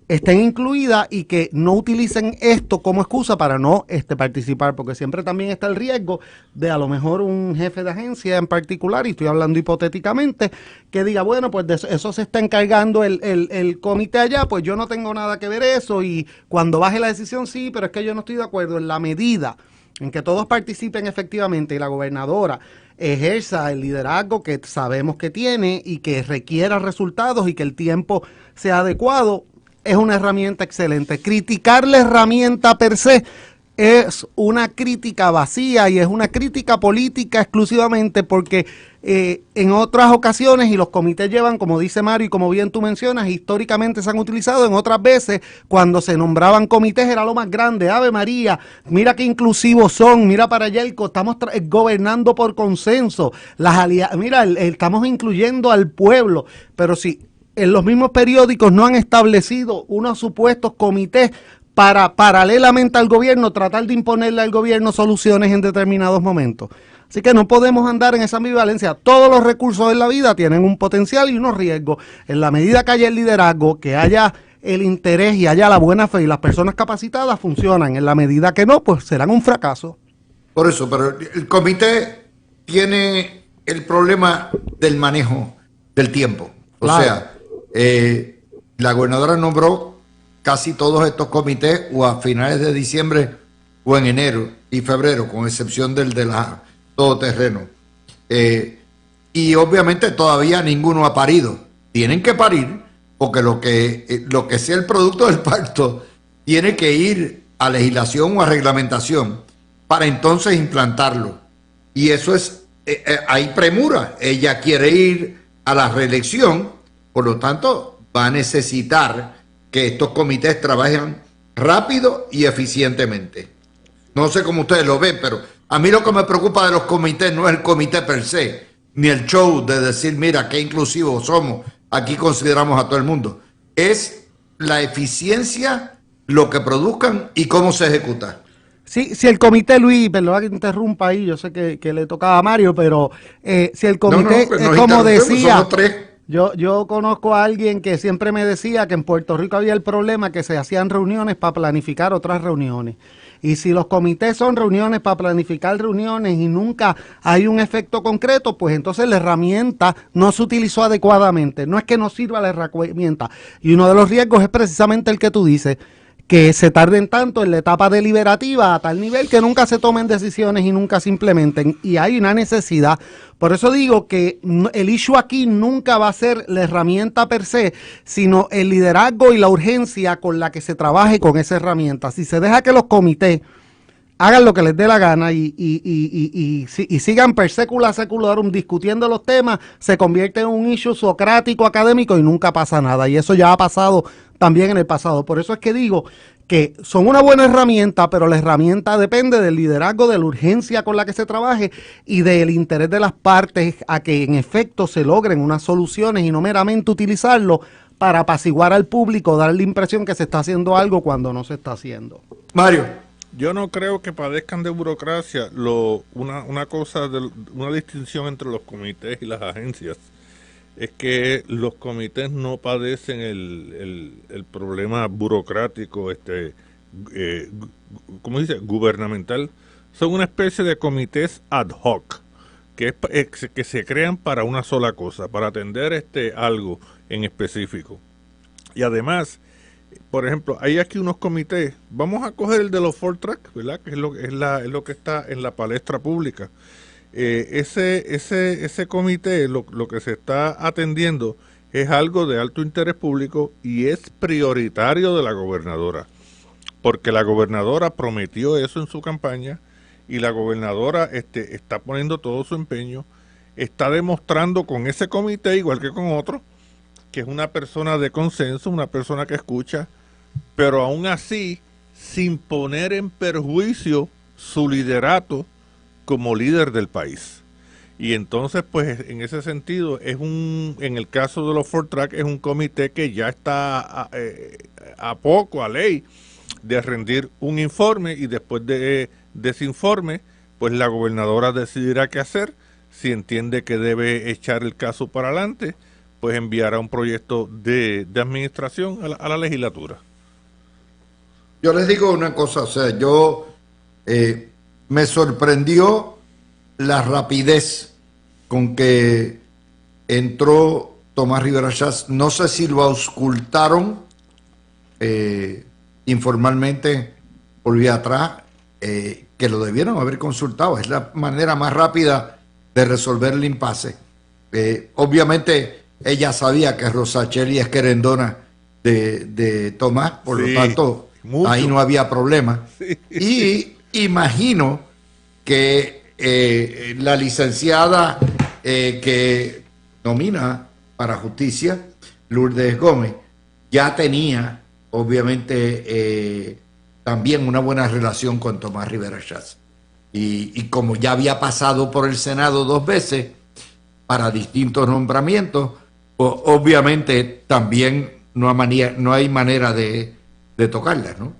estén incluidas, y que no utilicen esto como excusa para no participar, porque siempre también está el riesgo de a lo mejor un jefe de agencia en particular, y estoy hablando hipotéticamente, que diga, bueno, pues de eso se está encargando el comité allá, pues yo no tengo nada que ver eso, y cuando baje la decisión, sí, pero es que yo no estoy de acuerdo. En la medida en que todos participen efectivamente y la gobernadora ejerza el liderazgo que sabemos que tiene y que requiera resultados y que el tiempo sea adecuado, es una herramienta excelente. Criticar la herramienta per se es una crítica vacía y es una crítica política exclusivamente, porque en otras ocasiones, y los comités llevan, como dice Mario y como bien tú mencionas, históricamente se han utilizado. En otras veces, cuando se nombraban comités, era lo más grande. Ave María, mira qué inclusivos son, mira para allá, estamos gobernando por consenso, mira, estamos incluyendo al pueblo. Pero si en los mismos periódicos no han establecido unos supuestos comités para, paralelamente al gobierno, tratar de imponerle al gobierno soluciones en determinados momentos. Así que no podemos andar en esa ambivalencia. Todos los recursos en la vida tienen un potencial y unos riesgos. En la medida que haya el liderazgo, que haya el interés y haya la buena fe y las personas capacitadas, funcionan. En la medida que no, pues serán un fracaso. Por eso, pero el comité tiene el problema del manejo del tiempo. O Claro. sea, la gobernadora nombró casi todos estos comités o a finales de diciembre o en enero y febrero, con excepción del de la todoterreno. Y obviamente todavía ninguno ha parido. Tienen que parir, porque lo que sea el producto del parto tiene que ir a legislación o a reglamentación para entonces implantarlo. Y eso es, hay premura. Ella quiere ir a la reelección, por lo tanto va a necesitar que estos comités trabajen rápido y eficientemente. No sé cómo ustedes lo ven, pero a mí lo que me preocupa de los comités no es el comité per se, ni el show de decir, mira, qué inclusivos somos, aquí consideramos a todo el mundo. Es la eficiencia, lo que produzcan y cómo se ejecuta. Sí, si el comité, Luis, perdón que interrumpa ahí, yo sé que le tocaba a Mario, pero si el comité, pues es nos como interrumpimos, decía, somos tres. yo conozco a alguien que siempre me decía que en Puerto Rico había el problema que se hacían reuniones para planificar otras reuniones. Y si los comités son reuniones para planificar reuniones y nunca hay un efecto concreto, pues entonces la herramienta no se utilizó adecuadamente. No es que no sirva la herramienta. Y uno de los riesgos es precisamente el que tú dices, que se tarden tanto en la etapa deliberativa a tal nivel que nunca se tomen decisiones y nunca se implementen. Y hay una necesidad. Por eso digo que el issue aquí nunca va a ser la herramienta per se, sino el liderazgo y la urgencia con la que se trabaje con esa herramienta. Si se deja que los comités hagan lo que les dé la gana y sigan per secula secularum discutiendo los temas, se convierte en un issue socrático académico y nunca pasa nada. Y eso ya ha pasado también en el pasado. Por eso es que digo que son una buena herramienta, pero la herramienta depende del liderazgo, de la urgencia con la que se trabaje y del interés de las partes a que en efecto se logren unas soluciones y no meramente utilizarlo para apaciguar al público, dar la impresión que se está haciendo algo cuando no se está haciendo. Mario. Yo no creo que padezcan de burocracia. Una distinción entre los comités y las agencias es que los comités no padecen el problema burocrático, ¿cómo dice? Gubernamental. Son una especie de comités ad hoc que se crean para una sola cosa, para atender algo en específico. Y además, por ejemplo, hay aquí unos comités. Vamos a coger el de los Ford Track, ¿verdad? Que es lo que está en la palestra pública. Ese comité, lo que se está atendiendo es algo de alto interés público y es prioritario de la gobernadora, porque la gobernadora prometió eso en su campaña y la gobernadora está poniendo todo su empeño, está demostrando con ese comité, igual que con otros, que es una persona de consenso, una persona que escucha, pero aún así sin poner en perjuicio su liderato como líder del país. Y entonces, pues, en ese sentido, en el caso de los Ford Track, es un comité que ya está a ley, de rendir un informe, y después de ese informe, pues la gobernadora decidirá qué hacer. Si entiende que debe echar el caso para adelante, pues enviará un proyecto de administración a la legislatura. Yo les digo una cosa, o sea, me sorprendió la rapidez con que entró Tomás Rivera Schatz. No sé si lo auscultaron informalmente por vía atrás, que lo debieron haber consultado. Es la manera más rápida de resolver el impasse. Obviamente ella sabía que Rosacheli es querendona de Tomás, por Sí, lo tanto mucho. ahí no había problema. Sí. Y imagino que la licenciada que nomina para justicia, Lourdes Gómez, ya tenía obviamente también una buena relación con Tomás Rivera Schatz. Y como ya había pasado por el Senado 2 veces para distintos nombramientos, pues obviamente también no hay manera de tocarla, ¿no?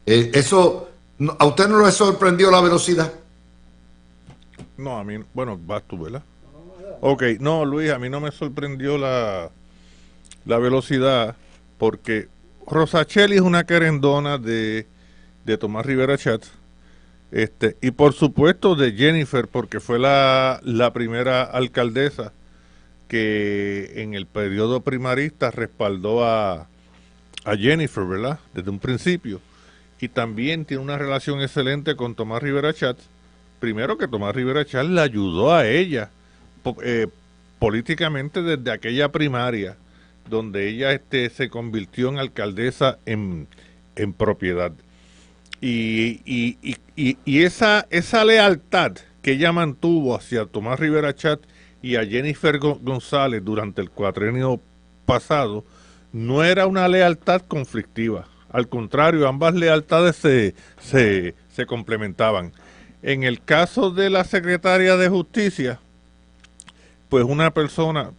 Eso, ¿a usted no le sorprendió la velocidad? No, a mí, bueno, vas tú, ¿verdad? Ok, no, Luis, a mí no me sorprendió la velocidad, porque Rosacheli es una querendona de Tomás Rivera Schatz, y por supuesto de Jennifer, porque fue la primera alcaldesa que en el periodo primarista respaldó a Jennifer, ¿verdad? Desde un principio. Y también tiene una relación excelente con Tomás Rivera Schatz. Primero, que Tomás Rivera Schatz le ayudó a ella políticamente desde aquella primaria, donde ella se convirtió en alcaldesa en propiedad. Y esa lealtad que ella mantuvo hacia Tomás Rivera Schatz y a Jennifer González durante el cuatrenio pasado no era una lealtad conflictiva. Al contrario, ambas lealtades se complementaban. En el caso de la secretaria de Justicia, pues una persona,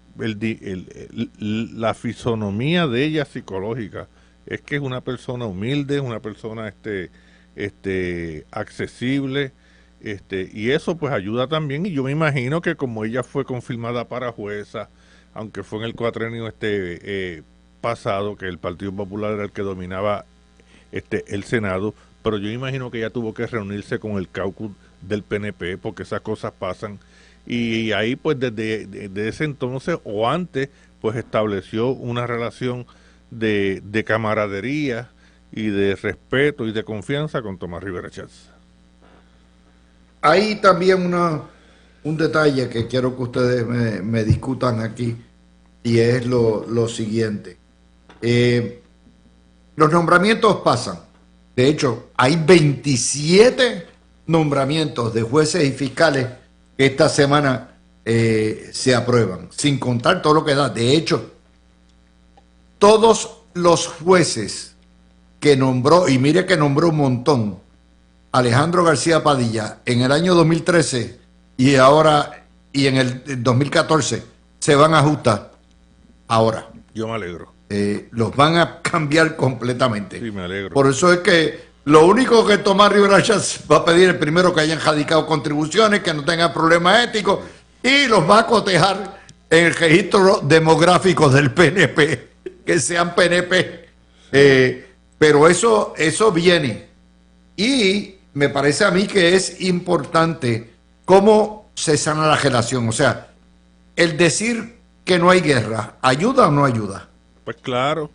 la fisonomía de ella psicológica es que es una persona humilde, una persona accesible, y eso pues ayuda también. Y yo me imagino que como ella fue confirmada para jueza, aunque fue en el cuatrenio pasado, que el Partido Popular era el que dominaba el Senado, pero yo imagino que ella tuvo que reunirse con el caucus del PNP, porque esas cosas pasan. Y ahí pues desde ese entonces o antes pues estableció una relación de camaradería y de respeto y de confianza con Tomás Rivera Schatz. Hay también un detalle que quiero que ustedes me discutan aquí, y es lo siguiente. Los nombramientos pasan. De hecho, hay 27 nombramientos de jueces y fiscales que esta semana se aprueban, sin contar todo lo que da. De hecho, todos los jueces que nombró, y mire que nombró un montón, Alejandro García Padilla en el año 2013 y ahora y en el 2014 se van a ajustar ahora. Yo me alegro. Los van a cambiar completamente. Sí, me alegro. Por eso es que lo único que Tomás Rivera Schatz va a pedir es primero que hayan radicado contribuciones, que no tengan problemas éticos, y los va a cotejar en el registro demográfico del PNP, que sean PNP. Pero eso viene. Y me parece a mí que es importante cómo se sana la relación. O sea, el decir que no hay guerra, ¿ayuda o no ayuda? Pues claro,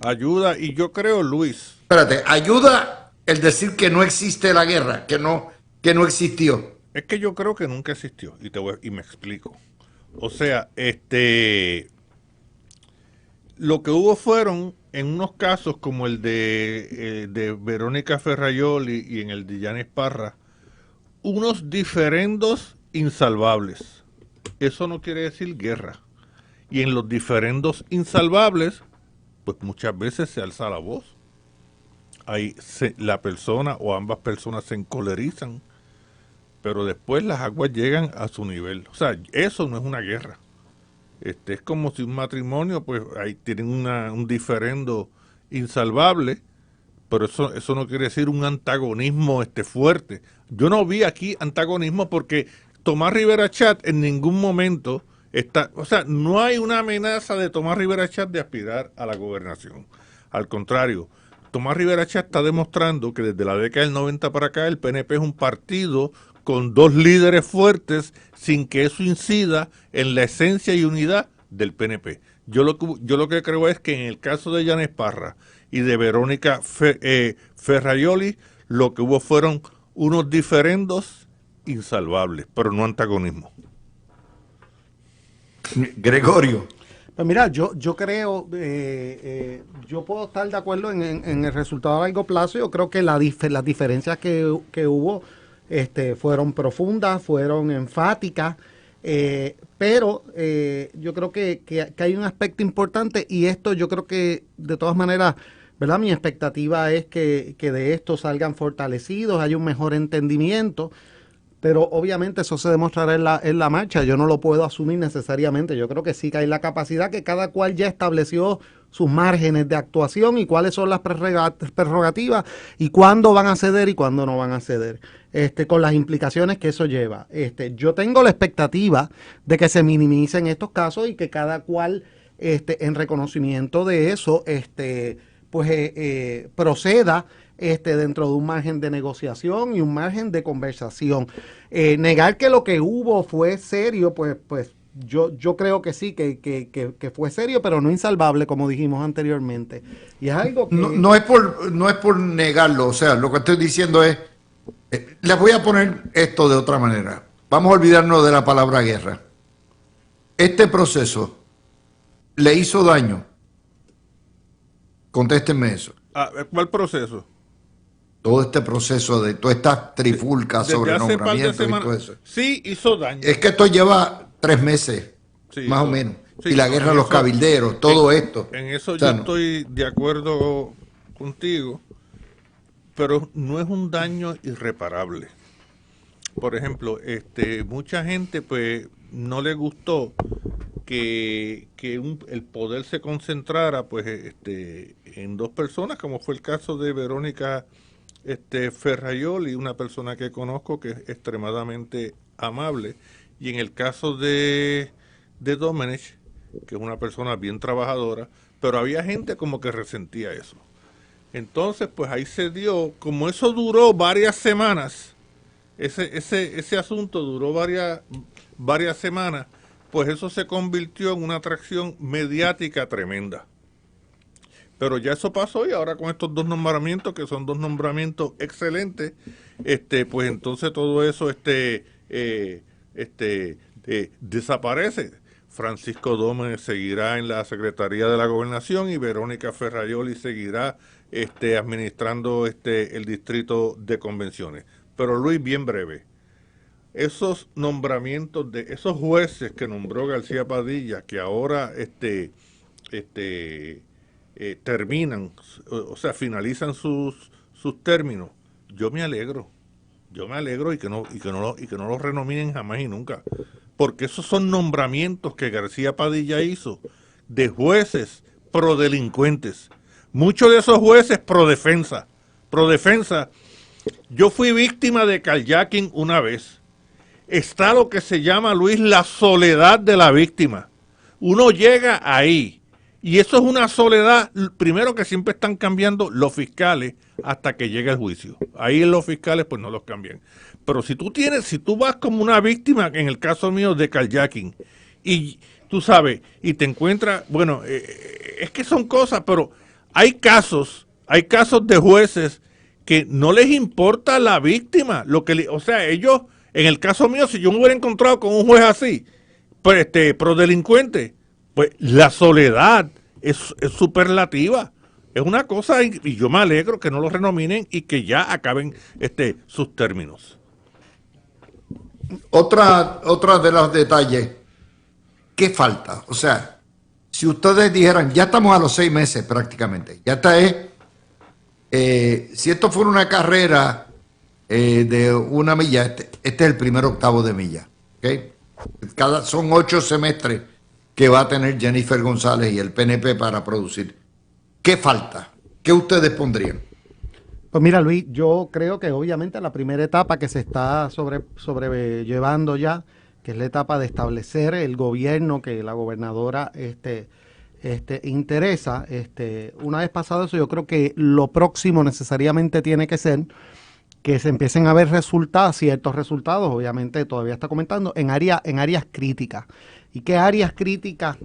ayuda. Y yo creo, Luis. Espérate, ¿ayuda el decir que no existe la guerra, que no existió? Es que yo creo que nunca existió. Y me explico. O sea, lo que hubo fueron, en unos casos como el de Verónica Ferrayol y en el de Yanis Parra, unos diferendos insalvables. Eso no quiere decir guerra. Y en los diferendos insalvables, pues muchas veces se alza la voz. la persona o ambas personas se encolerizan, pero después las aguas llegan a su nivel. O sea, eso no es una guerra. Es como si un matrimonio, pues ahí tienen un diferendo insalvable, pero eso no quiere decir un antagonismo fuerte. Yo no vi aquí antagonismo porque Tomás Rivera Chat en ningún momento está, o sea, no hay una amenaza de Tomás Rivera Chat de aspirar a la gobernación. Al contrario, Tomás Rivera Chat está demostrando que desde la década del 90 para acá el PNP es un partido con dos líderes fuertes sin que eso incida en la esencia y unidad del PNP. Yo lo que creo es que en el caso de Yanes Parra y de Verónica Ferraioli, lo que hubo fueron unos diferendos insalvables, pero no antagonismo. Gregorio. Pues mira, yo creo, yo puedo estar de acuerdo en el resultado a largo plazo. Yo creo que las diferencias que hubo fueron profundas, fueron enfáticas, pero yo creo que hay un aspecto importante y esto yo creo que de todas maneras, ¿verdad? Mi expectativa es que de esto salgan fortalecidos, haya un mejor entendimiento. Pero obviamente eso se demostrará en la marcha. Yo no lo puedo asumir necesariamente. Yo creo que sí que hay la capacidad que cada cual ya estableció sus márgenes de actuación y cuáles son las prerrogativas y cuándo van a ceder y cuándo no van a ceder, con las implicaciones que eso lleva. Yo tengo la expectativa de que se minimicen estos casos y que cada cual, en reconocimiento de eso, proceda dentro de un margen de negociación y un margen de conversación. Negar que lo que hubo fue serio, pues yo creo que sí, que fue serio, pero no insalvable, como dijimos anteriormente. Y es algo que... No es por negarlo, o sea, lo que estoy diciendo es, les voy a poner esto de otra manera. Vamos a olvidarnos de la palabra guerra. Este proceso le hizo daño. Contéstenme eso. ¿Cuál proceso? Todo este proceso de todas estas trifulcas sobre nombramientos y todo eso. Sí, hizo daño. Es que esto lleva 3 meses, sí, más o menos. Sí, y la guerra de los cabilderos, todo esto. En eso o sea, yo estoy de acuerdo contigo, pero no es un daño irreparable. Por ejemplo, mucha gente pues no le gustó que el poder se concentrara pues en dos personas, como fue el caso de Verónica Ferraioli, una persona que conozco que es extremadamente amable, y en el caso de Domenech, que es una persona bien trabajadora, pero había gente como que resentía eso. Entonces, pues ahí se dio, como eso duró varias semanas, ese asunto duró varias semanas, pues eso se convirtió en una atracción mediática tremenda. Pero ya eso pasó y ahora con estos dos nombramientos, que son dos nombramientos excelentes, pues entonces todo eso desaparece. Francisco Dómez seguirá en la Secretaría de la Gobernación y Verónica Ferraioli seguirá administrando el distrito de convenciones. Pero Luis, bien breve, esos nombramientos de esos jueces que nombró García Padilla, que ahora terminan, o sea, finalizan sus términos, yo me alegro y que no los renominen jamás y nunca, porque esos son nombramientos que García Padilla hizo de jueces prodelincuentes, muchos de esos jueces pro defensa. Yo fui víctima de carjacking una vez. Está lo que se llama, Luis, la soledad de la víctima. Uno llega ahí y eso es una soledad, primero que siempre están cambiando los fiscales hasta que llega el juicio. Ahí los fiscales pues no los cambian. Pero si tú vas como una víctima, en el caso mío de carjacking, y tú sabes, y te encuentras, bueno, es que son cosas, pero hay casos de jueces que no les importa la víctima, o sea, ellos, en el caso mío, si yo me hubiera encontrado con un juez así, pues prodelincuente, pues la soledad es superlativa. Es una cosa, y yo me alegro que no lo renominen y que ya acaben sus términos. Otra de los detalles, ¿qué falta? O sea, si ustedes dijeran, ya estamos a los 6 meses prácticamente, ya está si esto fuera una carrera de una milla, este es el primer octavo de milla. ¿Okay? Son 8 semestres que va a tener Jennifer González y el PNP para producir. ¿Qué falta? ¿Qué ustedes pondrían? Pues mira, Luis, yo creo que obviamente la primera etapa que se está sobrellevando ya, que es la etapa de establecer el gobierno que la gobernadora interesa, una vez pasado eso, yo creo que lo próximo necesariamente tiene que ser que se empiecen a ver resultados, ciertos resultados, obviamente todavía está comentando, en áreas críticas. ¿Y qué áreas críticas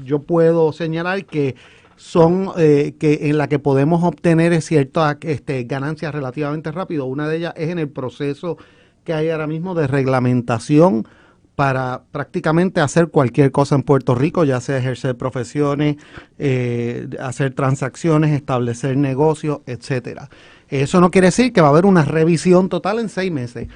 yo puedo señalar que son que en la que podemos obtener ciertas ganancias relativamente rápido? Una de ellas es en el proceso que hay ahora mismo de reglamentación para prácticamente hacer cualquier cosa en Puerto Rico, ya sea ejercer profesiones, hacer transacciones, establecer negocios, etcétera. Eso no quiere decir que va a haber una revisión total en 6 meses,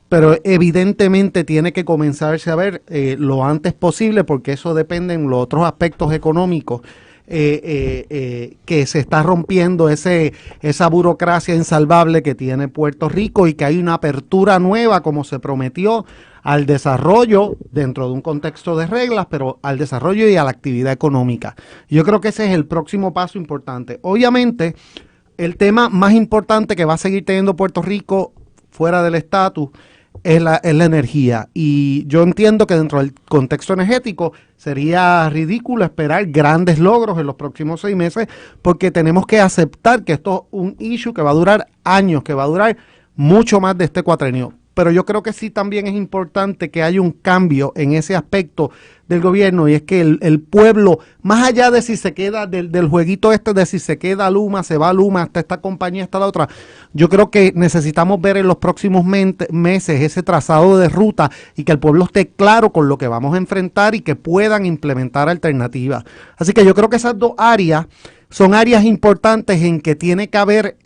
pero evidentemente tiene que comenzarse a ver lo antes posible, porque eso depende en los otros aspectos económicos, que se está rompiendo esa burocracia insalvable que tiene Puerto Rico y que hay una apertura nueva, como se prometió, al desarrollo dentro de un contexto de reglas, pero al desarrollo y a la actividad económica. Yo creo que ese es el próximo paso importante. Obviamente, el tema más importante que va a seguir teniendo Puerto Rico fuera del estatus es la energía. Y yo entiendo que dentro del contexto energético sería ridículo esperar grandes logros en los próximos 6 meses, porque tenemos que aceptar que esto es un issue que va a durar años, que va a durar mucho más de este cuatrenio. Pero yo creo que sí también es importante que haya un cambio en ese aspecto del gobierno, y es que el pueblo, más allá de si se queda del jueguito de si se queda Luma, se va Luma, hasta esta compañía, hasta la otra, yo creo que necesitamos ver en los próximos meses ese trazado de ruta y que el pueblo esté claro con lo que vamos a enfrentar y que puedan implementar alternativas. Así que yo creo que esas dos áreas son áreas importantes en que tiene que haber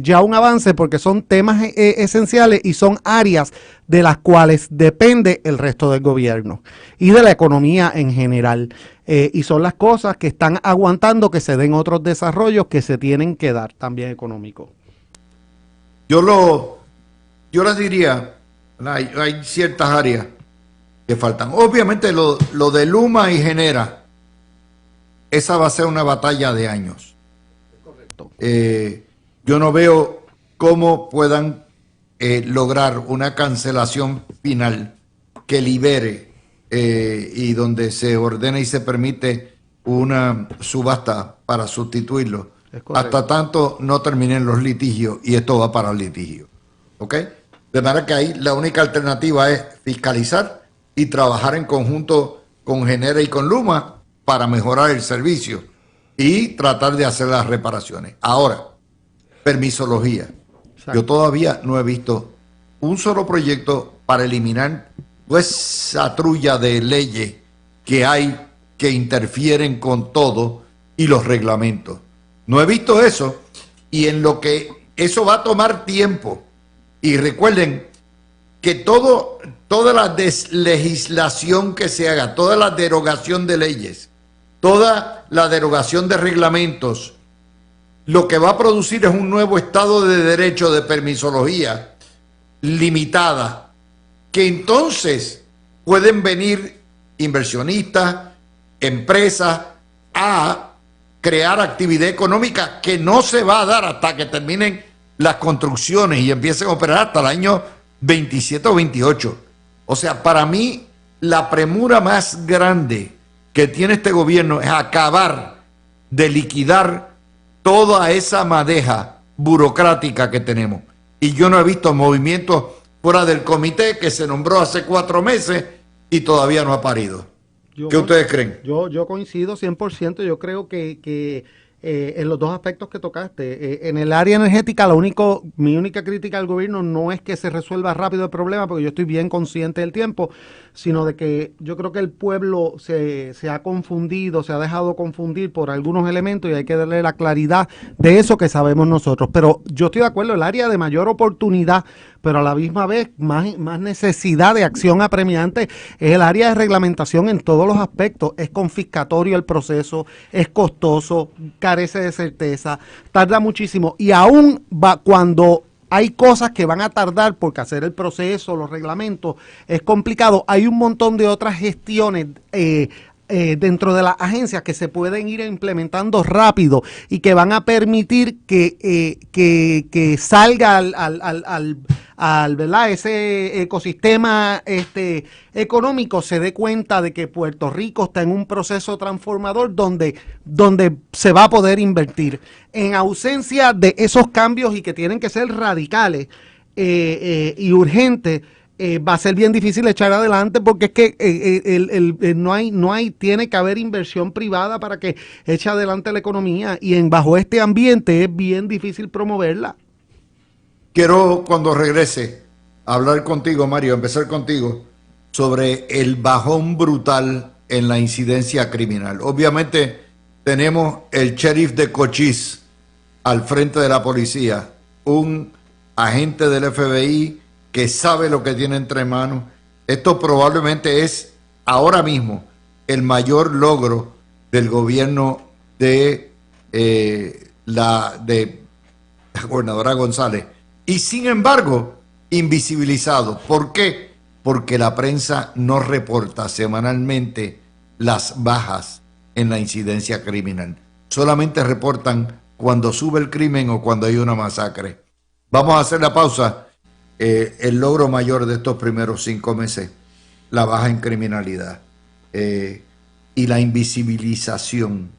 ya un avance, porque son temas esenciales y son áreas de las cuales depende el resto del gobierno y de la economía en general. Y son las cosas que están aguantando que se den otros desarrollos que se tienen que dar también económicos. Yo les diría, hay ciertas áreas que faltan. Obviamente lo de Luma y Genera, esa va a ser una batalla de años. Correcto. Yo no veo cómo puedan lograr una cancelación final que libere y donde se ordena y se permite una subasta para sustituirlo, hasta tanto no terminen los litigios, y esto va para el litigio. ¿Ok? De manera que ahí la única alternativa es fiscalizar y trabajar en conjunto con Genera y con Luma para mejorar el servicio y tratar de hacer las reparaciones. Ahora, permisología. Exacto. Yo todavía no he visto un solo proyecto para eliminar toda esa trulla de leyes que hay que interfieren con todo y los reglamentos. No he visto eso, y en lo que eso va a tomar tiempo. Y recuerden que toda la deslegislación que se haga, toda la derogación de leyes, toda la derogación de reglamentos, lo que va a producir es un nuevo estado de derecho de permisología limitada, que entonces pueden venir inversionistas, empresas, a crear actividad económica que no se va a dar hasta que terminen las construcciones y empiecen a operar hasta el año 27 o 28. O sea, para mí la premura más grande que tiene este gobierno es acabar de liquidar toda esa madeja burocrática que tenemos. Y yo no he visto movimientos fuera del comité que se nombró hace 4 meses y todavía no ha parido. ¿Qué ustedes creen? Yo coincido 100%. Yo creo que en los dos aspectos que tocaste. En el área energética, mi única crítica al gobierno no es que se resuelva rápido el problema, porque yo estoy bien consciente del tiempo, sino de que yo creo que el pueblo se ha confundido, se ha dejado confundir por algunos elementos, y hay que darle la claridad de eso que sabemos nosotros. Pero yo estoy de acuerdo, el área de mayor oportunidad pero a la misma vez más necesidad de acción apremiante es el área de reglamentación en todos los aspectos. Es confiscatorio el proceso, es costoso, carece de certeza, tarda muchísimo y aún cuando hay cosas que van a tardar porque hacer el proceso, los reglamentos, es complicado. Hay un montón de otras gestiones dentro de las agencias que se pueden ir implementando rápido y que van a permitir que salga ¿verdad? Ese ecosistema económico se dé cuenta de que Puerto Rico está en un proceso transformador donde se va a poder invertir. En ausencia de esos cambios y que tienen que ser radicales y urgentes, va a ser bien difícil echar adelante porque es que tiene que haber inversión privada para que eche adelante la economía y bajo este ambiente es bien difícil promoverla. Quiero cuando regrese hablar contigo, Mario, empezar contigo sobre el bajón brutal en la incidencia criminal. Obviamente tenemos el sheriff de Cochise al frente de la policía, un agente del FBI que sabe lo que tiene entre manos. Esto probablemente es ahora mismo el mayor logro del gobierno de la gobernadora González. Y sin embargo, invisibilizado. ¿Por qué? Porque la prensa no reporta semanalmente las bajas en la incidencia criminal. Solamente reportan cuando sube el crimen o cuando hay una masacre. Vamos a hacer la pausa. El logro mayor de estos primeros 5 meses, la baja en criminalidad y la invisibilización.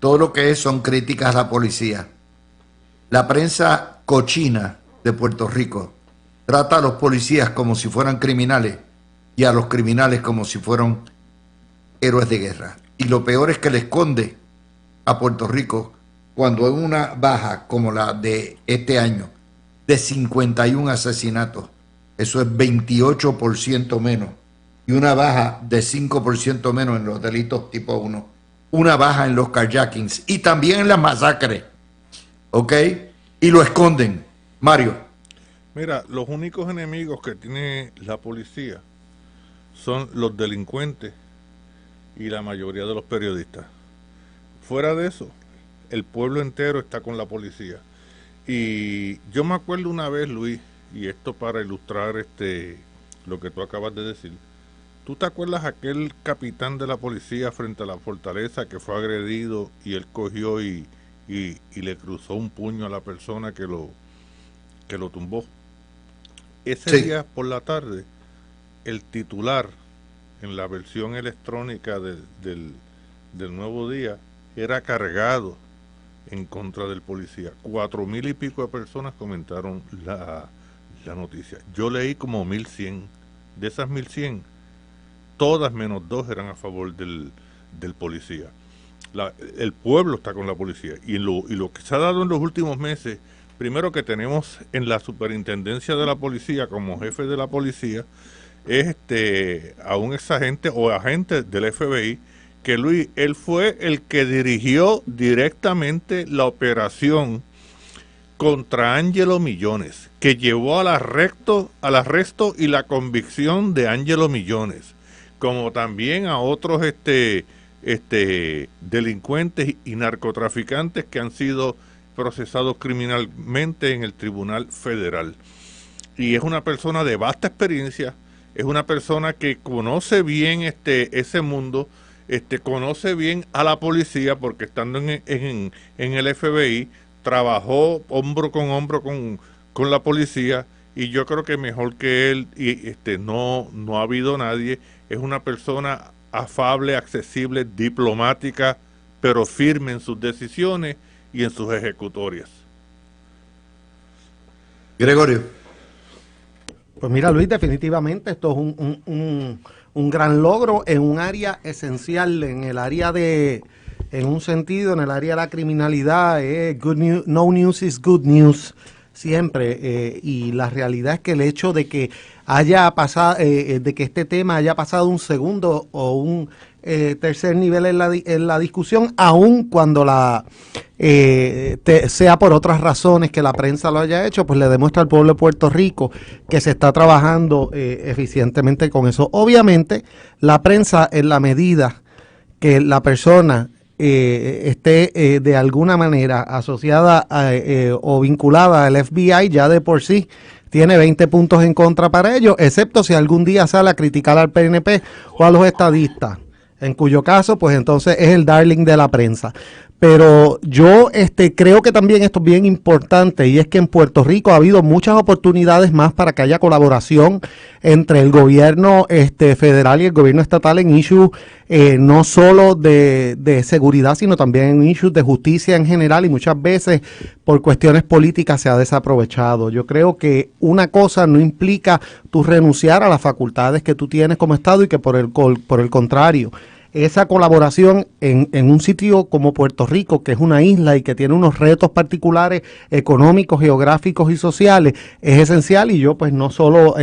Todo lo que son críticas a la policía. La prensa cochina de Puerto Rico trata a los policías como si fueran criminales y a los criminales como si fueran héroes de guerra. Y lo peor es que le esconde a Puerto Rico cuando hay una baja como la de este año de 51 asesinatos, eso es 28% menos, y una baja de 5% menos en los delitos tipo 1, una baja en los carjackings y también en las masacres, ¿ok? Y lo esconden. Mario. Mira, los únicos enemigos que tiene la policía son los delincuentes y la mayoría de los periodistas. Fuera de eso, el pueblo entero está con la policía. Y yo me acuerdo una vez, Luis, y esto para ilustrar lo que tú acabas de decir. ¿Tú te acuerdas aquel capitán de la policía frente a la fortaleza que fue agredido y él cogió y le cruzó un puño a la persona que lo tumbó? Ese día por la tarde, el titular en la versión electrónica del Nuevo Día era cargado en contra del policía. 4,000 y pico de personas comentaron la noticia. Yo leí como 1,100. De esas 1,100, todas menos 2 eran a favor del policía. El pueblo está con la policía. Y lo que se ha dado en los últimos meses, primero que tenemos en la superintendencia de la policía como jefe de la policía, es a un exagente o agente del FBI, que Luis, él fue el que dirigió directamente la operación contra Ángelo Millones, que llevó al arresto y la convicción de Ángelo Millones, como también a otros delincuentes y narcotraficantes que han sido procesados criminalmente en el Tribunal Federal. Y es una persona de vasta experiencia, es una persona que conoce bien ese mundo, conoce bien a la policía porque estando en el FBI trabajó hombro con hombro con la policía y yo creo que mejor que él no ha habido nadie. Es una persona afable, accesible, diplomática, pero firme en sus decisiones y en sus ejecutorias. Gregorio. Pues mira, Luis, definitivamente esto es un gran logro en un área esencial, en el área en un sentido, en el área de la criminalidad. Good news, no news is good news, siempre. Y la realidad es que el hecho de que haya pasado, de que este tema haya pasado un segundo o un tercer nivel en la discusión, aun cuando sea por otras razones que la prensa lo haya hecho, pues le demuestra al pueblo de Puerto Rico que se está trabajando eficientemente con eso. Obviamente, la prensa, en la medida que la persona esté de alguna manera asociada o vinculada al FBI, ya de por sí tiene 20 puntos en contra para ellos, excepto si algún día sale a criticar al PNP o a los estadistas, en cuyo caso, pues entonces es el darling de la prensa. Pero yo creo que también esto es bien importante, y es que en Puerto Rico ha habido muchas oportunidades más para que haya colaboración entre el gobierno federal y el gobierno estatal en issues no solo de seguridad, sino también en issues de justicia en general, y muchas veces por cuestiones políticas se ha desaprovechado. Yo creo que una cosa no implica tú renunciar a las facultades que tú tienes como Estado, y que por el contrario, esa colaboración en un sitio como Puerto Rico, que es una isla y que tiene unos retos particulares económicos, geográficos y sociales, es esencial. Y yo pues no solo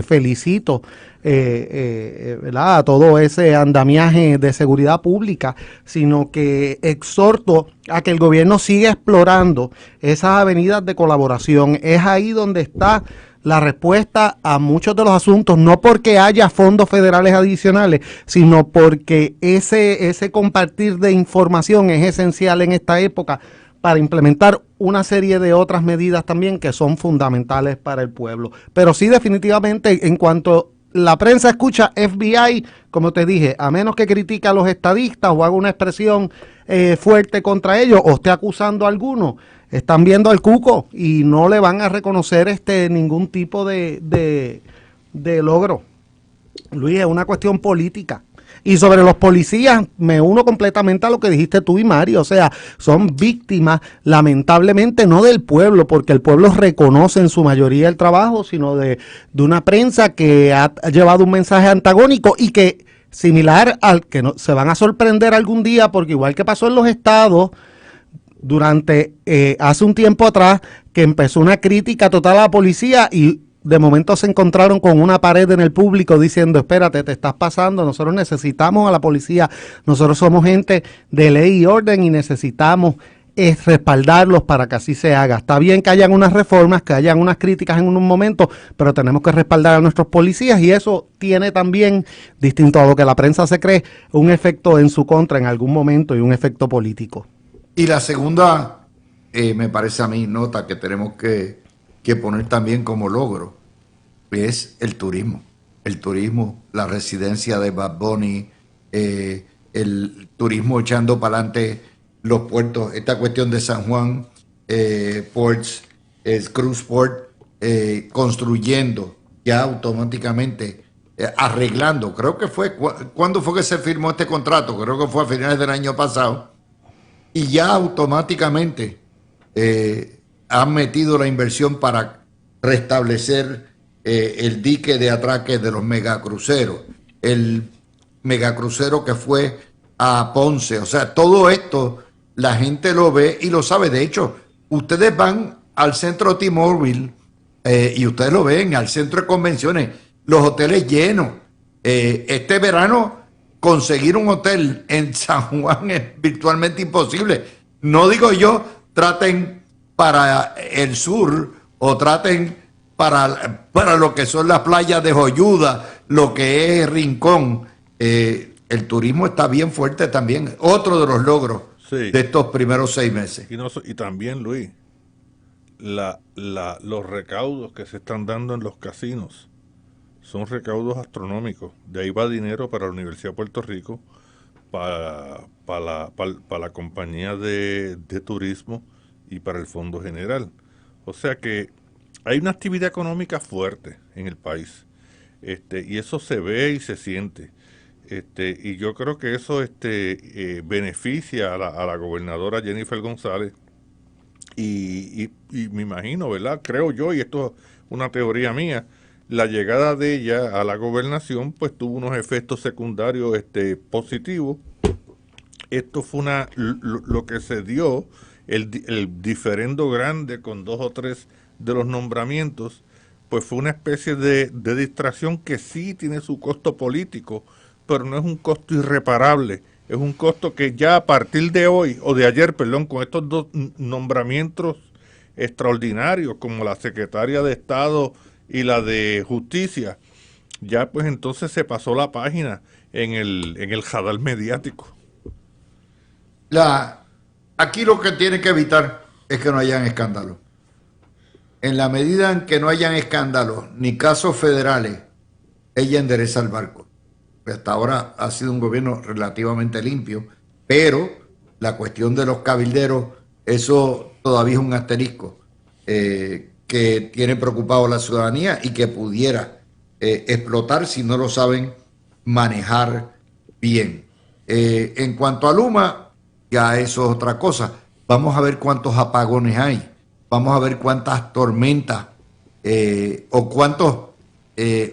felicito ¿verdad?, a todo ese andamiaje de seguridad pública, sino que exhorto a que el gobierno siga explorando esas avenidas de colaboración. Es ahí donde está la respuesta a muchos de los asuntos, no porque haya fondos federales adicionales, sino porque ese compartir de información es esencial en esta época para implementar una serie de otras medidas también que son fundamentales para el pueblo. Pero sí, definitivamente, en cuanto la prensa escucha FBI, como te dije, a menos que critique a los estadistas o haga una expresión fuerte contra ellos o esté acusando a alguno, están viendo al cuco y no le van a reconocer ningún tipo de logro. Luis, es una cuestión política. Y sobre los policías, me uno completamente a lo que dijiste tú y Mario. O sea, son víctimas, lamentablemente, no del pueblo, porque el pueblo reconoce en su mayoría el trabajo, sino de una prensa que ha llevado un mensaje antagónico y que, similar al que se van a sorprender algún día, porque igual que pasó en los estados, durante hace un tiempo atrás, que empezó una crítica total a la policía y de momento se encontraron con una pared en el público diciendo: espérate, te estás pasando, nosotros necesitamos a la policía, nosotros somos gente de ley y orden y necesitamos respaldarlos para que así se haga. Está bien que hayan unas reformas, que hayan unas críticas en un momento, pero tenemos que respaldar a nuestros policías, y eso tiene también, distinto a lo que la prensa se cree, un efecto en su contra en algún momento y un efecto político. Y la segunda, me parece a mí, nota que tenemos que poner también como logro, es el turismo. El turismo, la residencia de Bad Bunny, el turismo echando para adelante los puertos, esta cuestión de San Juan, Ports, Cruise Port, construyendo ya automáticamente, arreglando. Creo que fue, ¿cuándo fue que se firmó este contrato? Creo que fue a finales del año pasado. Y ya automáticamente han metido la inversión para restablecer el dique de atraque de los megacruceros, el megacrucero que fue a Ponce. O sea, todo esto la gente lo ve y lo sabe. De hecho, ustedes van al centro T-Mobile y ustedes lo ven, al centro de convenciones, los hoteles llenos. Este verano conseguir un hotel en San Juan es virtualmente imposible. No digo yo, traten para el sur o traten para lo que son las playas de Joyuda, lo que es Rincón. El turismo está bien fuerte también. Otro de los logros de estos primeros 6 meses. Y también, Luis, los recaudos que se están dando en los casinos son recaudos astronómicos. De ahí va dinero para la Universidad de Puerto Rico, para la compañía de turismo y para el Fondo General. O sea que hay una actividad económica fuerte en el país, y eso se ve y se siente. Y yo creo que eso beneficia a la gobernadora Jennifer González y me imagino, ¿verdad? Creo yo, y esto es una teoría mía, la llegada de ella a la gobernación pues tuvo unos efectos secundarios positivos. Esto fue lo que se dio, el diferendo grande con 2 o 3 de los nombramientos, pues fue una especie de distracción que sí tiene su costo político, pero no es un costo irreparable. Es un costo que ya a partir de hoy, o de ayer, perdón, con estos dos nombramientos extraordinarios, como la secretaria de Estado y la de Justicia, ya pues entonces se pasó la página en el jadal mediático. Aquí lo que tiene que evitar es que no hayan escándalos. En la medida en que no hayan escándalos ni casos federales, ella endereza el barco. Hasta ahora ha sido un gobierno relativamente limpio, pero la cuestión de los cabilderos, eso todavía es un asterisco que tiene preocupado a la ciudadanía y que pudiera explotar si no lo saben manejar bien. En cuanto a Luma, ya eso es otra cosa. Vamos a ver cuántos apagones hay, vamos a ver cuántas tormentas o cuántos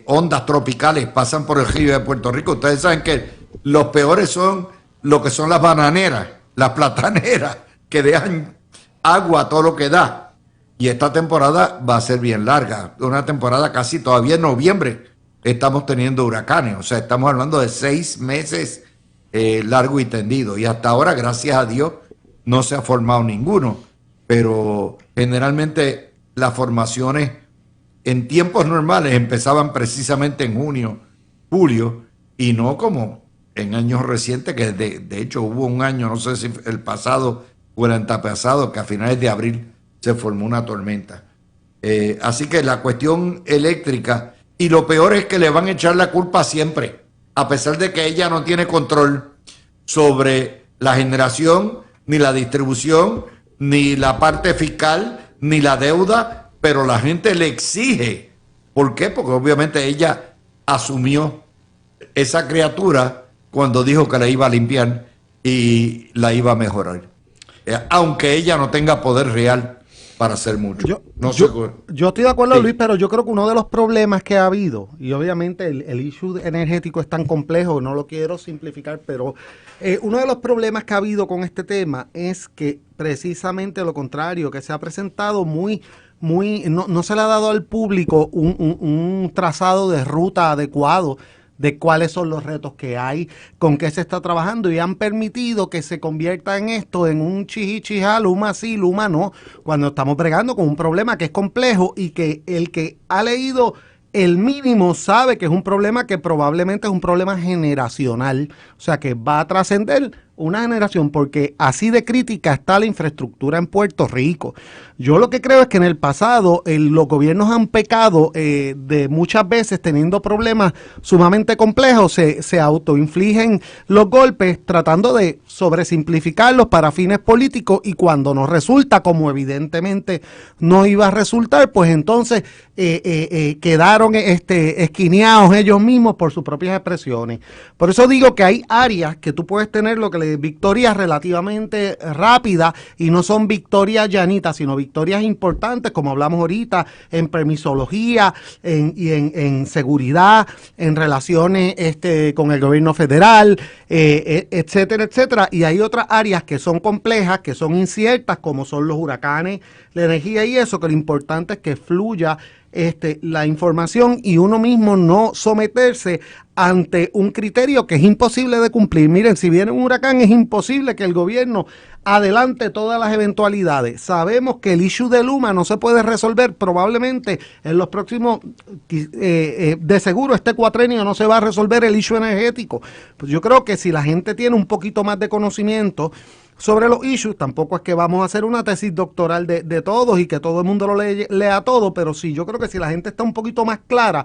ondas tropicales pasan por el río de Puerto Rico. Ustedes saben que los peores son lo que son las bananeras, las plataneras, que dejan agua a todo lo que da. Y esta temporada va a ser bien larga, una temporada casi todavía en noviembre estamos teniendo huracanes, o sea, estamos hablando de 6 meses largo y tendido. Y hasta ahora, gracias a Dios, no se ha formado ninguno. Pero generalmente las formaciones en tiempos normales empezaban precisamente en junio, julio, y no como en años recientes, que de hecho hubo un año, no sé si el pasado o el antepasado, que a finales de abril se formó una tormenta. Así que la cuestión eléctrica, y lo peor es que le van a echar la culpa siempre, a pesar de que ella no tiene control sobre la generación, ni la distribución, ni la parte fiscal, ni la deuda, pero la gente le exige. ¿Por qué? Porque obviamente ella asumió esa criatura cuando dijo que la iba a limpiar y la iba a mejorar. Aunque ella no tenga poder real para hacer mucho. Yo estoy de acuerdo, Sí. Luis, pero yo creo que uno de los problemas que ha habido, y obviamente el issue energético es tan complejo, no lo quiero simplificar, pero uno de los problemas que ha habido con este tema es que precisamente lo contrario, que se ha presentado no se le ha dado al público un trazado de ruta adecuado de cuáles son los retos que hay, con qué se está trabajando, y han permitido que se convierta en esto en un chijichija, Luma sí, Luma no, cuando estamos bregando con un problema que es complejo y que el que ha leído el mínimo sabe que es un problema que probablemente es un problema generacional, o sea que va a trascender una generación, porque así de crítica está la infraestructura en Puerto Rico. Yo lo que creo es que en el pasado los gobiernos han pecado de muchas veces teniendo problemas sumamente complejos, se autoinfligen los golpes tratando de sobresimplificarlos para fines políticos, y cuando no resulta, como evidentemente no iba a resultar, pues entonces quedaron esquineados ellos mismos por sus propias expresiones. Por eso digo que hay áreas que tú puedes tener lo que le victorias relativamente rápidas, y no son victorias llanitas, sino victorias importantes, como hablamos ahorita, en permisología, en seguridad, en relaciones con el gobierno federal, etcétera, etcétera. Y hay otras áreas que son complejas, que son inciertas, como son los huracanes, la energía y eso, que lo importante es que fluya la información y uno mismo no someterse ante un criterio que es imposible de cumplir. Miren, si viene un huracán es imposible que el gobierno adelante todas las eventualidades. Sabemos que el issue de Luma no se puede resolver probablemente en los próximos, de seguro este cuatrenio no se va a resolver el issue energético. Pues yo creo que si la gente tiene un poquito más de conocimiento sobre los issues, tampoco es que vamos a hacer una tesis doctoral de todos y que todo el mundo lo lea todo, pero sí, yo creo que si la gente está un poquito más clara,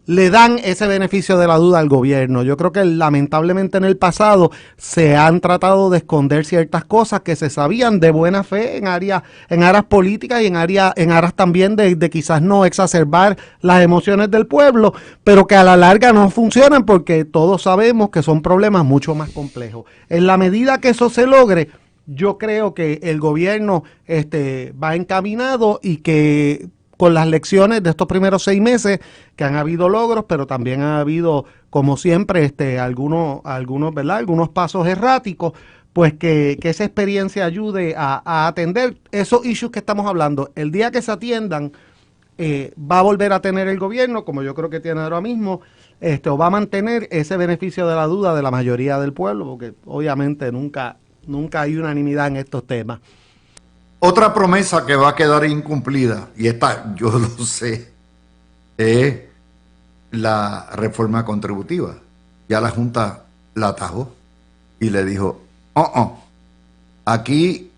le dan ese beneficio de la duda al gobierno. Yo creo que lamentablemente en el pasado se han tratado de esconder ciertas cosas que se sabían de buena fe en aras políticas y en aras también de quizás no exacerbar las emociones del pueblo, pero que a la larga no funcionan, porque todos sabemos que son problemas mucho más complejos. En la medida que eso se logre, yo creo que el gobierno va encaminado, y que con las lecciones de estos primeros 6 meses, que han habido logros, pero también ha habido, como siempre, algunos, ¿verdad? Algunos pasos erráticos, pues que esa experiencia ayude a atender esos issues que estamos hablando. El día que se atiendan, va a volver a tener el gobierno, como yo creo que tiene ahora mismo, o va a mantener ese beneficio de la duda de la mayoría del pueblo, porque obviamente nunca hay unanimidad en estos temas. Otra promesa que va a quedar incumplida, y esta yo lo sé, es la reforma contributiva. Ya la Junta la atajó y le dijo, aquí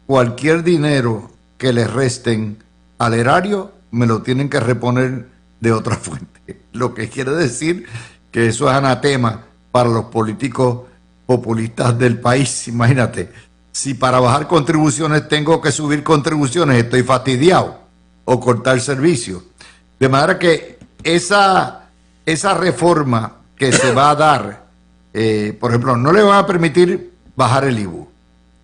cualquier dinero que le resten al erario me lo tienen que reponer de otra fuente. Lo que quiere decir que eso es anatema para los políticos populistas del país. Imagínate, si para bajar contribuciones tengo que subir contribuciones, estoy fastidiado, o cortar servicios. De manera que esa reforma que se va a dar, por ejemplo, no le van a permitir bajar el IBU.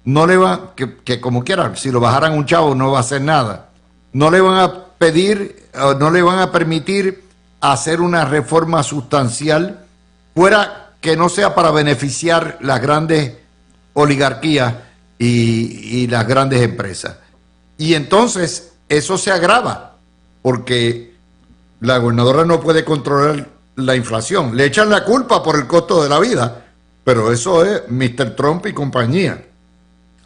No le van, que como quieran, si lo bajaran un chavo no va a hacer nada. No le van a pedir, no le van a permitir hacer una reforma sustancial fuera que no sea para beneficiar las grandes oligarquías y las grandes empresas. Y entonces eso se agrava porque la gobernadora no puede controlar la inflación. Le echan la culpa por el costo de la vida, pero eso es Mr. Trump y compañía.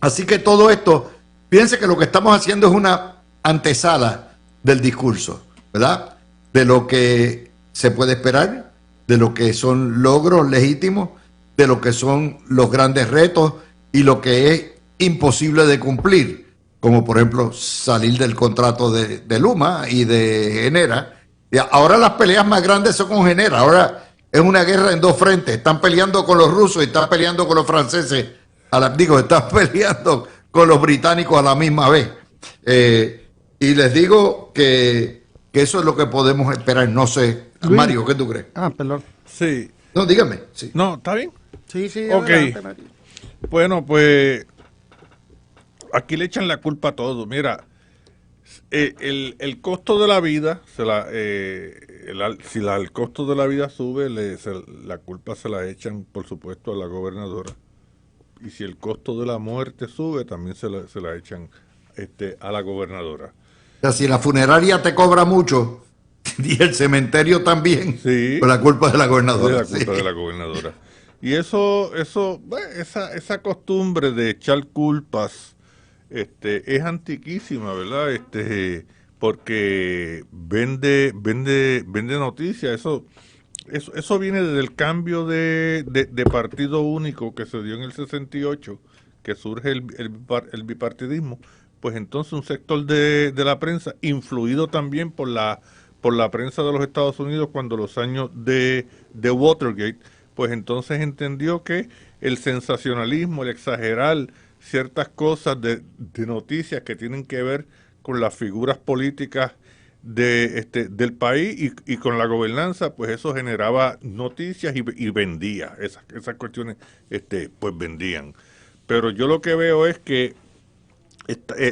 Así que todo esto, piense que lo que estamos haciendo es una antesala del discurso, ¿verdad? De lo que se puede esperar, de lo que son logros legítimos, de lo que son los grandes retos y lo que es imposible de cumplir, como por ejemplo salir del contrato de Luma y de Genera. Y ahora las peleas más grandes son con Genera, ahora es una guerra en dos frentes, están peleando con los rusos y están peleando con los franceses, están peleando con los británicos a la misma vez. Y les digo que eso es lo que podemos esperar, no sé. Luis. Mario, ¿qué tú crees? Perdón. Sí. No, dígame. Sí. No, ¿está bien? Sí, Ok. adelante, Mario. Bueno, pues aquí le echan la culpa a todo. Mira, el costo de la vida, si el costo de la vida sube, la culpa se la echan, por supuesto, a la gobernadora. Y si el costo de la muerte sube, también se la echan a la gobernadora. O sea, si la funeraria te cobra mucho y el cementerio también, Sí. pues la culpa es de la gobernadora. De la culpa de la gobernadora. Y esa costumbre de echar culpas es antiquísima, ¿verdad? Porque vende noticias. Eso viene desde el cambio de partido único que se dio en el 68, que surge el bipartidismo. Pues entonces un sector de la prensa, influido también por la prensa de los Estados Unidos cuando los años de Watergate, pues entonces entendió que el sensacionalismo, el exagerar ciertas cosas de noticias que tienen que ver con las figuras políticas del país y con la gobernanza, pues eso generaba noticias y vendía, esas cuestiones pues vendían. Pero yo lo que veo es que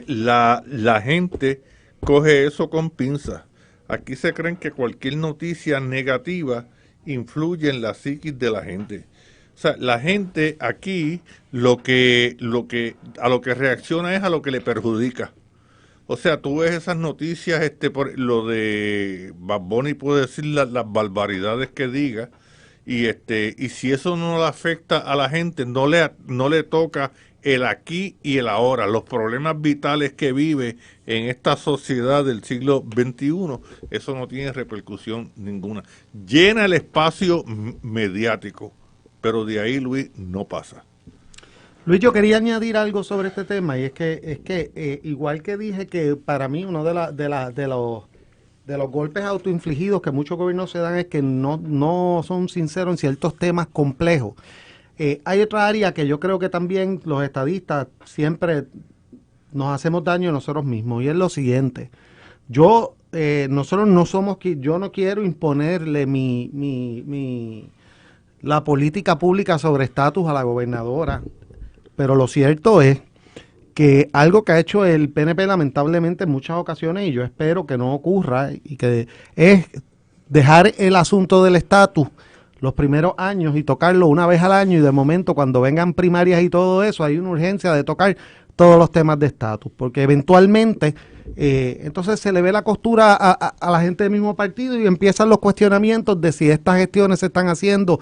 la gente coge eso con pinzas. Aquí se creen que cualquier noticia negativa influye en la psiquis de la gente. O sea, la gente aquí a lo que reacciona es a lo que le perjudica. O sea, tú ves esas noticias, por lo de Bad Bunny puede decir las barbaridades que diga, y si eso no le afecta a la gente, no le toca el aquí y el ahora, los problemas vitales que vive en esta sociedad del siglo XXI, eso no tiene repercusión ninguna. Llena el espacio mediático, pero de ahí, Luis, no pasa. Luis, yo quería añadir algo sobre este tema, y es que igual que dije que para mí uno de los golpes autoinfligidos que muchos gobiernos se dan es que no son sinceros en ciertos temas complejos. Hay otra área que yo creo que también los estadistas siempre nos hacemos daño a nosotros mismos, y es lo siguiente. Nosotros no somos, yo no quiero imponerle la política pública sobre estatus a la gobernadora, pero lo cierto es que algo que ha hecho el PNP lamentablemente en muchas ocasiones, y yo espero que no ocurra, y que es dejar el asunto del estatus los primeros años y tocarlo una vez al año, y de momento cuando vengan primarias y todo eso, hay una urgencia de tocar todos los temas de estatus, porque eventualmente entonces se le ve la costura a la gente del mismo partido y empiezan los cuestionamientos de si estas gestiones se están haciendo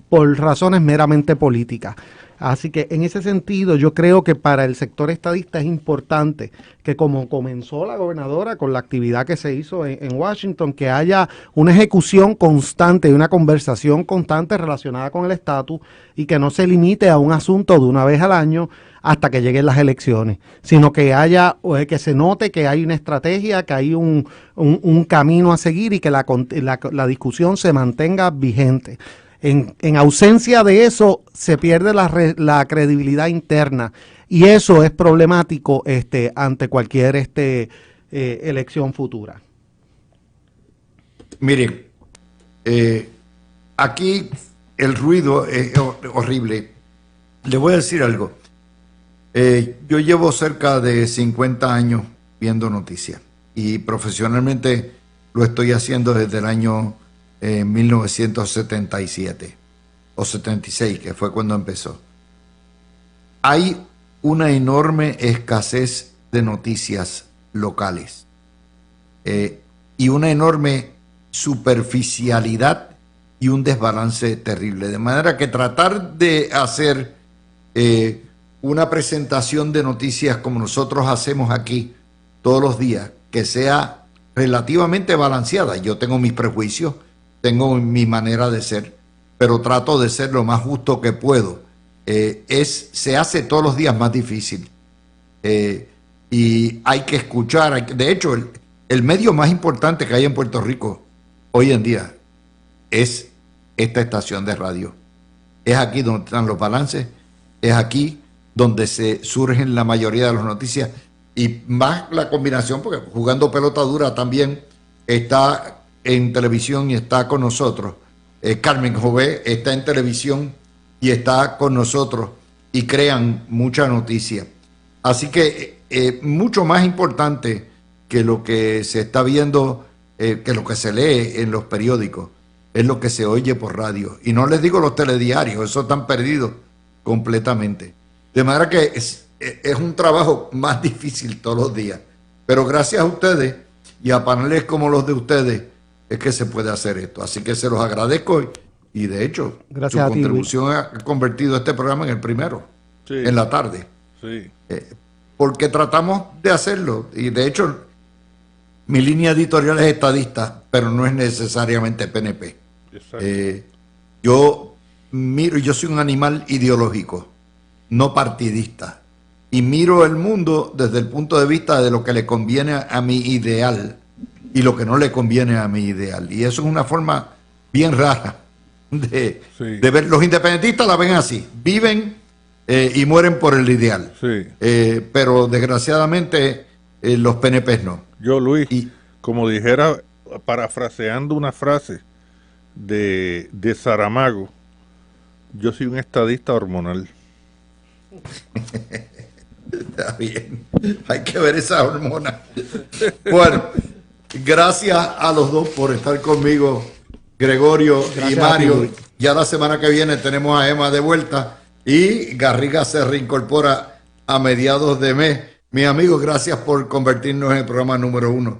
por razones meramente políticas. Así que en ese sentido yo creo que para el sector estadista es importante que, como comenzó la gobernadora con la actividad que se hizo en Washington, que haya una ejecución constante y una conversación constante relacionada con el estatus y que no se limite a un asunto de una vez al año hasta que lleguen las elecciones, sino que haya, que se note que hay una estrategia, que hay un camino a seguir y que la discusión se mantenga vigente. En ausencia de eso se pierde la credibilidad interna y eso es problemático ante cualquier elección futura. Miren, aquí el ruido es horrible. Le voy a decir algo. Yo llevo cerca de 50 años viendo noticias y profesionalmente lo estoy haciendo desde el año 1977 o 76, que fue cuando empezó. Hay una enorme escasez de noticias locales y una enorme superficialidad y un desbalance terrible. De manera que tratar de hacer una presentación de noticias como nosotros hacemos aquí todos los días, que sea relativamente balanceada. Yo tengo mis prejuicios, tengo mi manera de ser, pero trato de ser lo más justo que puedo. Se hace todos los días más difícil y hay que escuchar. De hecho, el medio más importante que hay en Puerto Rico hoy en día es esta estación de radio. Es aquí donde están los balances, es aquí donde se surgen la mayoría de las noticias y más la combinación, porque Jugando Pelota Dura también está en televisión y está con nosotros. Carmen Jové está en televisión y está con nosotros y crean mucha noticia. Así que mucho más importante que lo que se está viendo, que lo que se lee en los periódicos, es lo que se oye por radio. Y no les digo los telediarios, esos están perdidos completamente. De manera que es un trabajo más difícil todos los días. Pero gracias a ustedes y a paneles como los de ustedes es que se puede hacer esto. Así que se los agradezco y de hecho gracias su a ti, contribución ha convertido este programa en el primero, Sí. en la tarde. Sí. Porque tratamos de hacerlo y de hecho mi línea editorial es estadista, pero no es necesariamente PNP. Exacto. Yo soy un animal ideológico, no partidista, y miro el mundo desde el punto de vista de lo que le conviene a mi ideal y lo que no le conviene a mi ideal. Y eso es una forma bien rara de ver. Los independentistas la ven así, viven y mueren por el ideal. Sí. Pero desgraciadamente los PNP no. Yo, Luis, como dijera, parafraseando una frase de Saramago, yo soy un estadista hormonal. Está bien, hay que ver esa hormona. Bueno, gracias a los dos por estar conmigo, Gregorio y Mario. Ya la semana que viene tenemos a Emma de vuelta y Garriga se reincorpora a mediados de mes. Mis amigos, gracias por convertirnos en el programa número 1